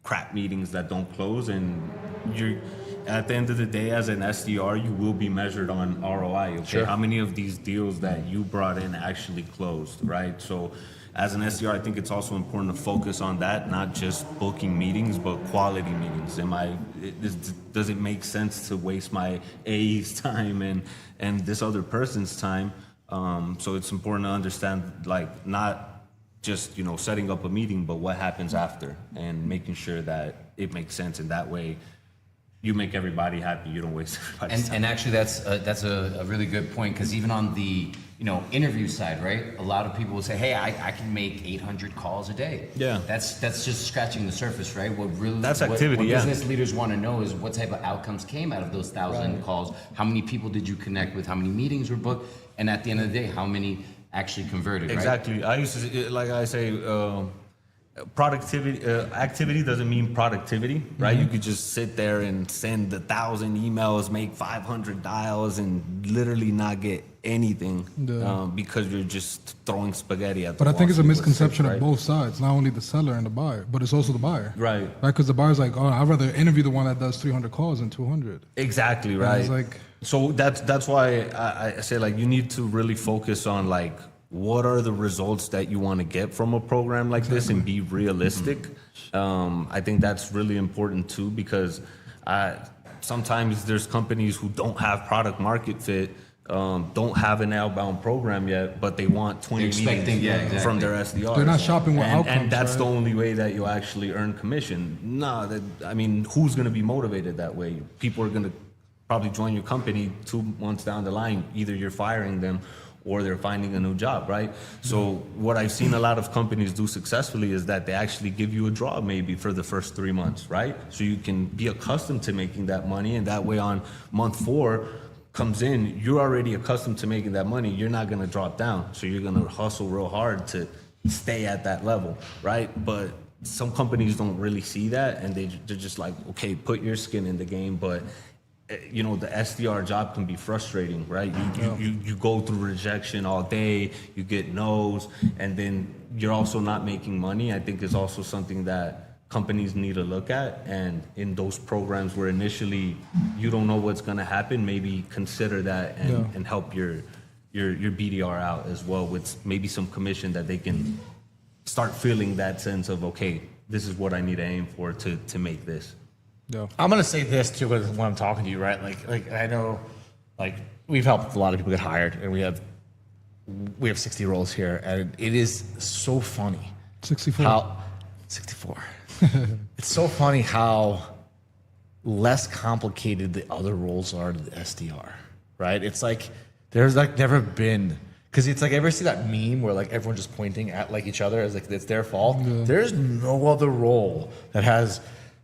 crap meetings that don't close, and you're at the end of the day, as an SDR, you will be measured on ROI. Okay, Sure. How many of these deals that you brought in actually closed, right? So as an SDR, I think it's also important to focus on that, not just booking meetings, but quality meetings. Does it make sense to waste my AE's time and this other person's time? So it's important to understand, like, not just, setting up a meeting, but what happens after, and making sure that it makes sense. And that way, you make everybody happy. You don't waste everybody's time. And actually, that's a really good point, because even on the interview side, right? A lot of people will say, "Hey, I can make 800 calls a day." Yeah. That's just scratching the surface, right? That's activity, What yeah. business leaders want to know is what type of outcomes came out of those 1,000 calls. How many people did you connect with? How many meetings were booked? And at the end of the day, how many actually converted? Exactly. Right? I used to, like I say, productivity, activity doesn't mean productivity, right? You could just sit there and send 1,000 emails, make 500 dials, and literally not get anything because you're just throwing spaghetti at the But I wall. think it's a See what misconception sticks, of both sides, not only the seller and the buyer, but it's also the buyer. Right. Right? Because the buyer's like, oh, I'd rather interview the one that does 300 calls than 200. Exactly, And right. it's like, So that's why I say, like, you need to really focus on, like, what are the results that you want to get from a program like this, and be realistic. I think that's really important too, because sometimes there's companies who don't have product market fit, don't have an outbound program yet, but they want 20 expecting- meetings yeah, exactly. from their SDRs. They're not shopping with outcomes, and that's right? the only way that you'll actually earn commission. Who's going to be motivated that way? People are going to probably join your company 2 months down the line. Either you're firing them, or they're finding a new job, right? So what I've seen a lot of companies do successfully is that they actually give you a draw maybe for the first 3 months, right? So you can be accustomed to making that money, and that way on month 4 comes in, you're already accustomed to making that money. You're not gonna drop down. So you're gonna hustle real hard to stay at that level, right? But some companies don't really see that, and they're just like, okay, put your skin in the game. But you know, the SDR job can be frustrating, right? You go through rejection all day, you get no's, and then you're also not making money. I think is also something that companies need to look at. And in those programs where initially you don't know what's going to happen, maybe consider that and help your BDR out as well with maybe some commission that they can start feeling that sense of, okay, this is what I need to aim for to make this. Yeah. I'm gonna say this too when I'm talking to you, right? Like I know, like we've helped a lot of people get hired, and we have 60 roles here, and it is so funny. 64. How 64. It's so funny how less complicated the other roles are to the SDR, right? It's like there's like never been, because it's like, ever see that meme where like everyone's just pointing at like each other as like it's their fault? Yeah. There's no other role that has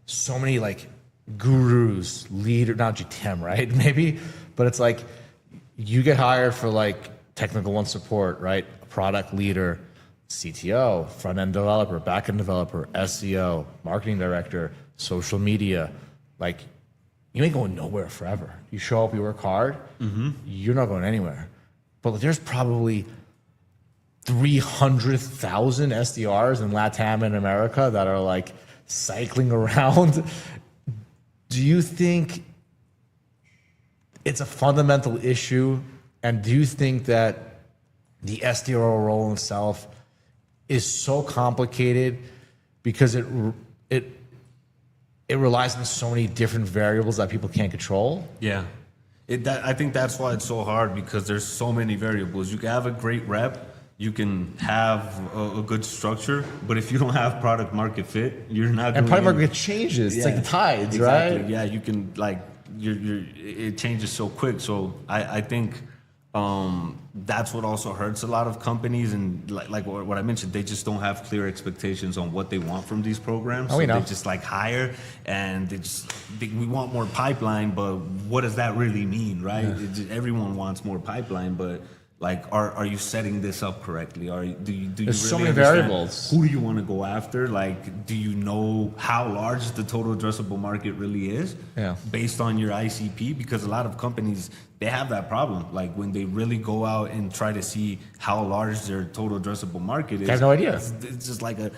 so many like gurus, leader, not GTM, right? Maybe, but it's like you get hired for like technical one support, right? A product leader, CTO, front-end developer, back-end developer, SEO, marketing director, social media. Like, you ain't going nowhere forever. You show up, you work hard, you're not going anywhere. But there's probably 300,000 SDRs in LATAM and America that are like cycling around. Do you think it's a fundamental issue? And do you think that the SDR role itself is so complicated because it relies on so many different variables that people can't control? Yeah. I think that's why it's so hard, because there's so many variables. You can have a great rep, you can have a good structure, but if you don't have product market fit, you're not. And product market changes. It's like the tides, exactly. right? Yeah, you can like it changes so quick. So I think that's what also hurts a lot of companies, and like what I mentioned, they just don't have clear expectations on what they want from these programs. Oh, we know. They just like hire, and we want more pipeline, but what does that really mean, right? Yeah. Everyone wants more pipeline, but like, are you setting this up correctly? Do you There's really so many understand variables. who do you want to go after? Like, do you know how large the total addressable market really is? Yeah. Based on your ICP? Because a lot of companies, they have that problem. Like, when they really go out and try to see how large their total addressable market is, I have no idea. It's just like they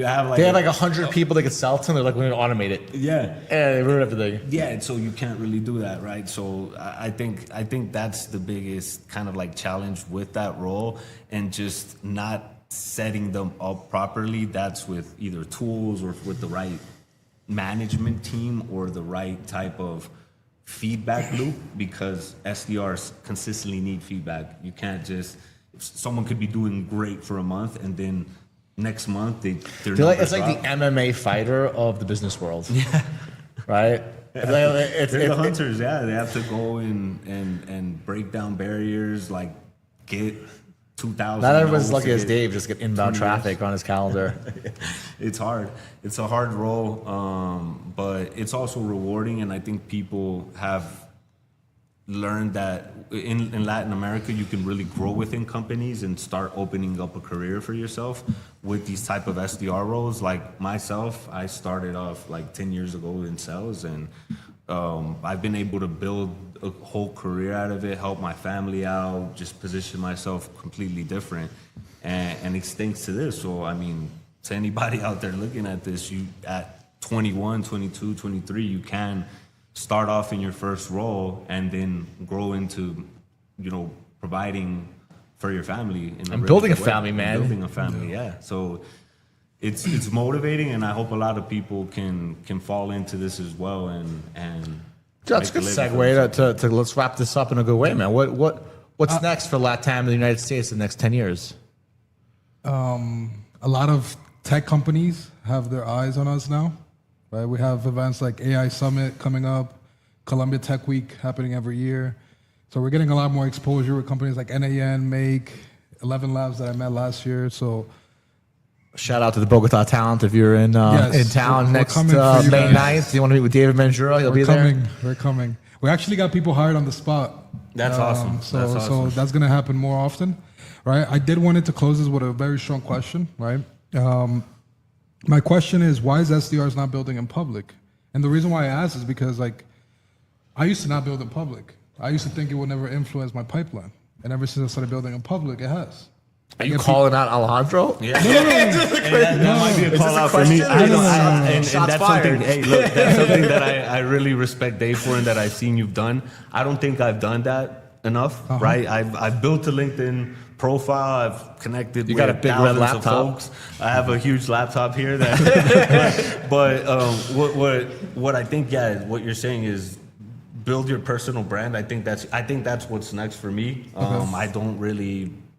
have like 100 people they could sell to, and they're like, we're going to automate it. Yeah. And they ruin everything. Yeah, and so you can't really do that, right? So I think that's the biggest kind of like challenge with that role, and just not setting them up properly. That's with either tools or with the right management team or the right type of feedback loop, because SDRs consistently need feedback. You can't just, someone could be doing great for a month and then next month they're like, it's like the MMA fighter of the business world. Yeah. Right? They're the hunters, yeah. They have to go and break down barriers, like get 2,000. Not everyone's lucky as Dave, just get inbound traffic on his calendar. It's hard. It's a hard role, but it's also rewarding, and I think people have learned that in Latin America, you can really grow within companies and start opening up a career for yourself with these type of SDR roles. Like myself, I started off like 10 years ago in sales, and I've been able to build a whole career out of it, help my family out, just position myself completely different. And it's thanks to this. So, I mean, to anybody out there looking at this, you at 21, 22, 23, you can start off in your first role and then grow into, providing for your family. And building a family, man. Building a family, yeah. So it's motivating, and I hope a lot of people can fall into this as well. And that's a good segue to let's wrap this up in a good way, man. What's next for LATAM in the United States in the next 10 years? A lot of tech companies have their eyes on us now, right? We have events like AI Summit coming up, Colombia Tech Week happening every year. So we're getting a lot more exposure with companies like NAN, Make, 11 Labs that I met last year. So Shout out to the Bogota talent if you're in Yes, town we're next coming for you May guys. 9th. You want to meet with David Manjura? He'll be there. we're coming. We actually got people hired on the spot. That's awesome. So, That's awesome. so that's going to happen more often, right? I did wanted to close this with a very strong question, right? My question is, why is SDRs not building in public? And the reason why I ask is because, like, I used to not build in public. I used to think it would never influence my pipeline. And ever since I started building in public, it has. Are you calling out Alejandro? Yeah. That might be a call out for me. And Shots that's fired. something. Hey, look, that's something that I really respect Dave for, and that I've seen you've done. I don't think I've done that enough, right? I've built a LinkedIn profile. I've connected. You with got a big red thousands laptop. of folks. I have a huge laptop here. That, but what I think, yeah, what you're saying is, build your personal brand. I think that's what's next for me.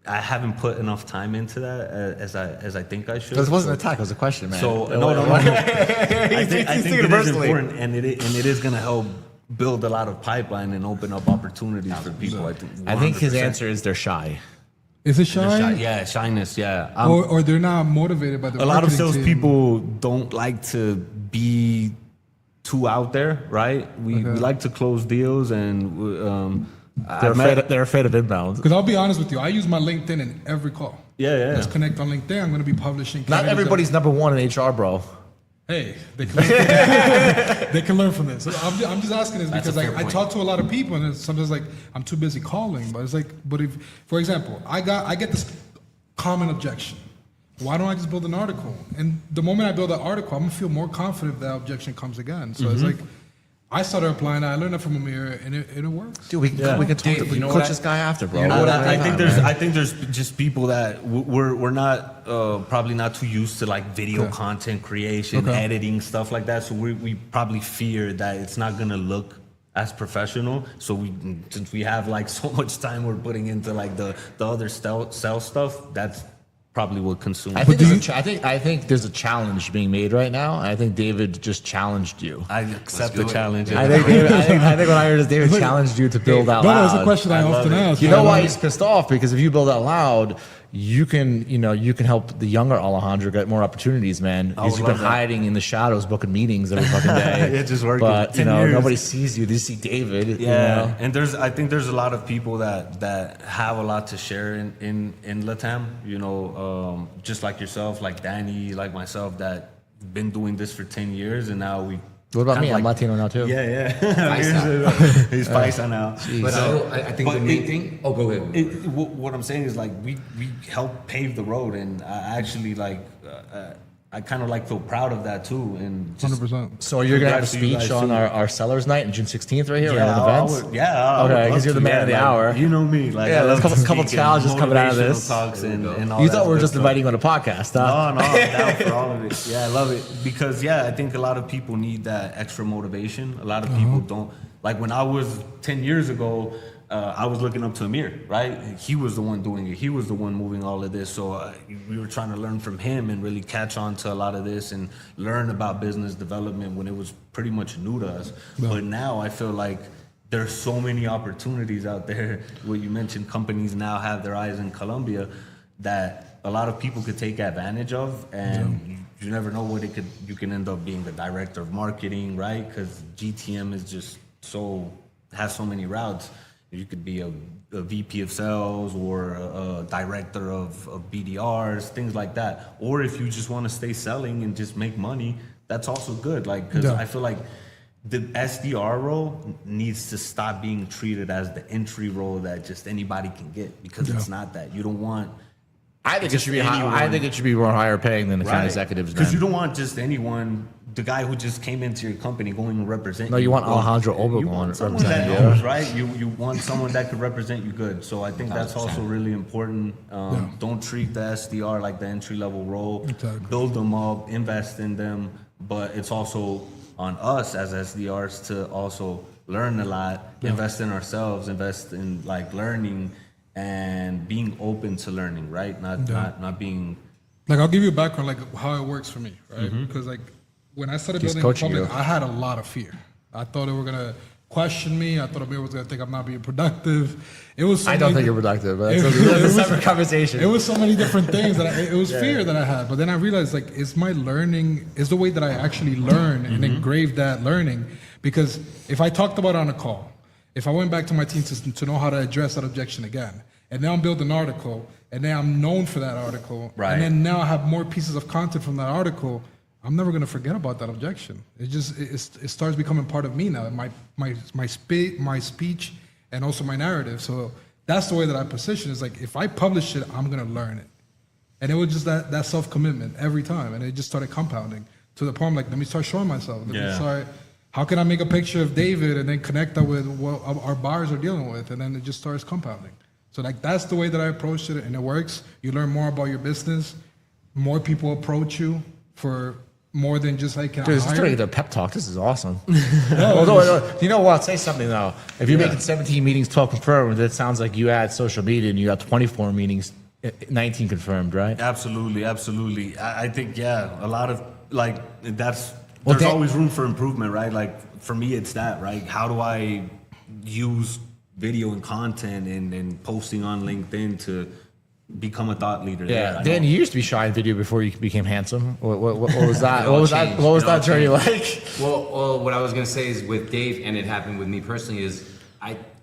I haven't put enough time into that as I think I should. Because it wasn't an attack, it was a question, man. So no. I think it is important, and it is going to help build a lot of pipeline and open up opportunities for people. I think his 100%. answer is they're shy. Is it shy? Yeah, shyness. Yeah, Or they're not motivated by the a lot of marketing team? salespeople don't like to be too out there, right? We like to close deals, and They're afraid of inbounds. Because I'll be honest with you, I use my LinkedIn in every call. Yeah. Let's connect on LinkedIn. I'm going to be publishing. Not candidates everybody's number one in HR, bro. Hey, they can learn, they can learn from this. So I'm just asking this because a fair like, I point. talk to a lot of people, and it's sometimes like I'm too busy calling. But it's like, but if, for example, I get this common objection. Why don't I just build an article? And the moment I build an article, I'm gonna feel more confident if that objection comes again. So it's like I started applying that. I learned that from Amir, and it works. Dude, we can talk Dave, to you know coach what this guy after, bro. I think there's just people that we're not probably not too used to like video content creation, editing, stuff like that. So we probably fear that it's not gonna look as professional. So since we have like so much time we're putting into like the other sell stuff, that's probably what consumes. I think there's a challenge being made right now. I think David just challenged you. I accept the do it. challenge. I think what I heard is David challenged you to build out No, loud. it's a question I often ask. You know why he's pissed off? Because if you build out loud, you can help the younger Alejandro get more opportunities, man. Because you've been love that. hiding in the shadows, booking meetings every fucking day. It's just working. But 10 years. nobody sees you. They see David. Yeah, and I think there's a lot of people that have a lot to share in LATAM. Just like yourself, like Danny, like myself, that been doing this for 10 years, and now we. What about kinda me? I'm Latino now too. Yeah. Paisa. He's paisa now. But I think the main thing. Oh, go ahead. What I'm saying is like we helped pave the road, and I actually like I kind of like feel proud of that too. And just 100%. So you're gonna have a congrats to you speech guys, on too. our sellers night on June 16th right here. Yeah, around I events. would- I would Okay, love 'cause you're the to, man of the hour. You know me, like Yeah, I there's love a couple speaking, challenges coming out of motivational this. Talks and all You that thought we were good just stuff. inviting you on a podcast, huh? No, I'm down for all of it. Yeah, I love it because I think a lot of people need that extra motivation. A lot of people don't. Like when I was 10 years ago, I was looking up to Amir, right? He was the one doing it. He was the one moving all of this. So we were trying to learn from him and really catch on to a lot of this and learn about business development when it was pretty much new to us. But now I feel like there's so many opportunities out there. What you mentioned, companies now have their eyes in Colombia that a lot of people could take advantage of, and you never know what you can end up being the director of marketing, right? Because GTM is just has so many routes. You could be a VP of sales or a director of BDRs, things like that. Or if you just want to stay selling and just make money, that's also good. Like, because I feel like the SDR role needs to stop being treated as the entry role that just anybody can get, because it's not that. You don't want. I think it just should be. anyone. I think it should be more higher paying than the kind of executives. Because Man. you don't want just anyone, the guy who just came into your company going to represent No, you. you want Alejandro Obel You going want to someone that represent you. knows, right? You want someone that could represent you good. So I think that's also really important. Don't treat the SDR like the entry level role. Exactly. Build them up, invest in them. But it's also on us as SDRs to also learn a lot, invest in ourselves, invest in like learning and being open to learning, right? Not being. Like, I'll give you a background, like how it works for me, right? Because like when I started He's building in coaching public, you. I had a lot of fear. I thought they were gonna question me. I thought Amir was gonna think I'm not being productive. It was. So I don't many- think you're productive, but that's a separate conversation. It was so many different things that it was fear that I had. But then I realized like it's my learning, is the way that I actually learn and engrave that learning. Because if I talked about it on a call, if I went back to my team system to know how to address that objection again, and now I'm building an article, and then I'm known for that article, Right. and then now I have more pieces of content from that article, I'm never gonna forget about that objection. It starts becoming part of me now, my speech, and also my narrative. So that's the way that I position. Is like if I publish it, I'm gonna learn it, and it was just that self commitment every time, and it just started compounding to the point. I'm like, let me start showing myself. Let me start. How can I make a picture of David and then connect that with what our buyers are dealing with, and then it just starts compounding. So like that's the way that I approached it, and it works. You learn more about your business. More people approach you for more than just like can Dude, I this is hire? turning into a pep talk. This is awesome. Although, you know what? I'll say something though. If you're making 17 meetings, 12 confirmed, it sounds like you had social media and you got 24 meetings, 19 confirmed, right? Absolutely, absolutely. I think a lot of like that's Well, there's always room for improvement, right? Like for me, it's that, right? How do I use video and content and posting on LinkedIn to become a thought leader? Yeah, there? Dan, you used to be shy in video before you became handsome. What was that? It all What was changed. that? What was It all that journey changed. like? Well, what I was gonna say is with Dave, and it happened with me personally, is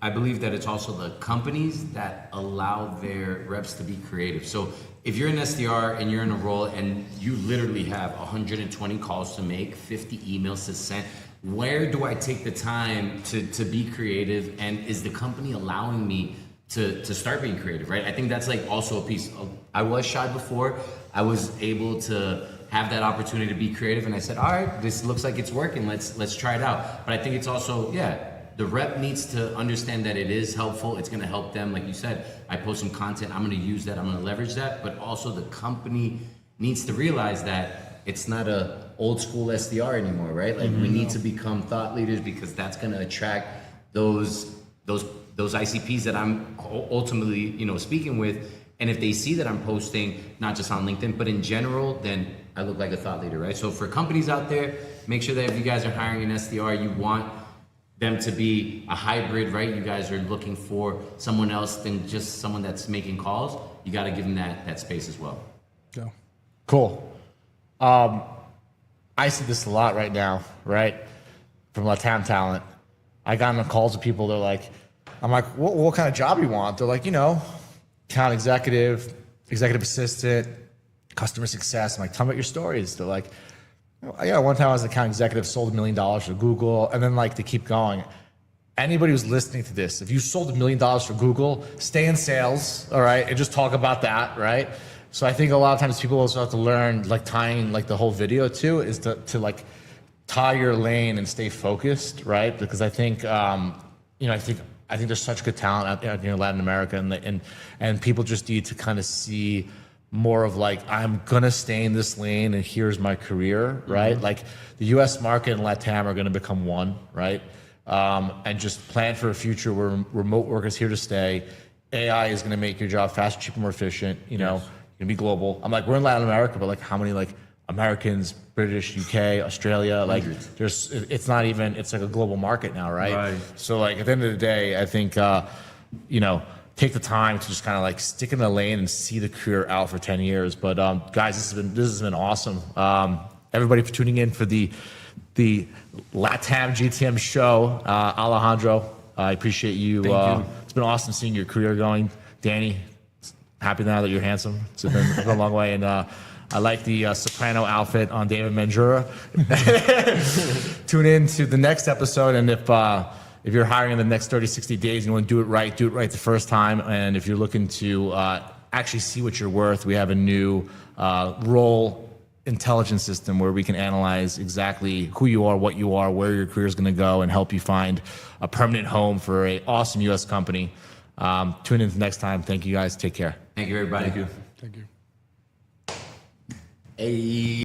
I believe that it's also the companies that allow their reps to be creative. So if you're an SDR and you're in a role and you literally have 120 calls to make, 50 emails to send, where do I take the time to be creative? And is the company allowing me to start being creative, right? I think that's like also a piece of, I was shy before. I was able to have that opportunity to be creative, and I said, all right, this looks like it's working. Let's try it out. But I think it's also, the rep needs to understand that it is helpful. It's going to help them. Like you said, I post some content. I'm going to use that. I'm going to leverage that. But also the company needs to realize that it's not a old school SDR anymore, right? Like we need to become thought leaders, because that's going to attract those ICPs that I'm ultimately, speaking with. And if they see that I'm posting not just on LinkedIn, but in general, then I look like a thought leader, right? So for companies out there, make sure that if you guys are hiring an SDR, you want them to be a hybrid, right? You guys are looking for someone else than just someone that's making calls. You got to give them that space as well. Yeah. Cool. I see this a lot right now, right? From LATAM talent. I got on calls with people, they're like, I'm like, what kind of job you want? They're like, account executive, executive assistant, customer success. I'm like, tell me about your stories. They're like, one time I was an account executive, sold $1 million for Google, and then like they keep going. Anybody who's listening to this, if you sold $1 million for Google, stay in sales, all right, and just talk about that, right? So I think a lot of times people also have to learn, like tying like the whole video to is to like tie your lane and stay focused, right? Because I think I think there's such good talent out there in Latin America, and people just need to kind of see more of like, I'm gonna stay in this lane and here's my career, right? Mm-hmm. Like the US market and LATAM are gonna become one, right? And just plan for a future where remote work is here to stay. AI is gonna make your job faster, cheaper, more efficient, you're gonna be global. I'm like, we're in Latin America, but like how many like Americans, British, UK, Australia, like it's not even, it's like a global market now, right? So like at the end of the day, I think, take the time to just kind of like stick in the lane and see the career out for 10 years. But guys, this has been awesome. Everybody for tuning in for the LATAM GTM show. Alejandro, I appreciate you. Thank you. It's been awesome seeing your career going. Danny, happy now that you're handsome. It's been a long way. And I like the soprano outfit on David Manjura. Tune in to the next episode. And if you're hiring in the next 30, 60 days, you want to do it right the first time. And if you're looking to actually see what you're worth, we have a new role intelligence system where we can analyze exactly who you are, what you are, where your career is going to go, and help you find a permanent home for an awesome U.S. company. Tune in next time. Thank you, guys. Take care. Thank you, everybody. Thank you. Thank you. Hey.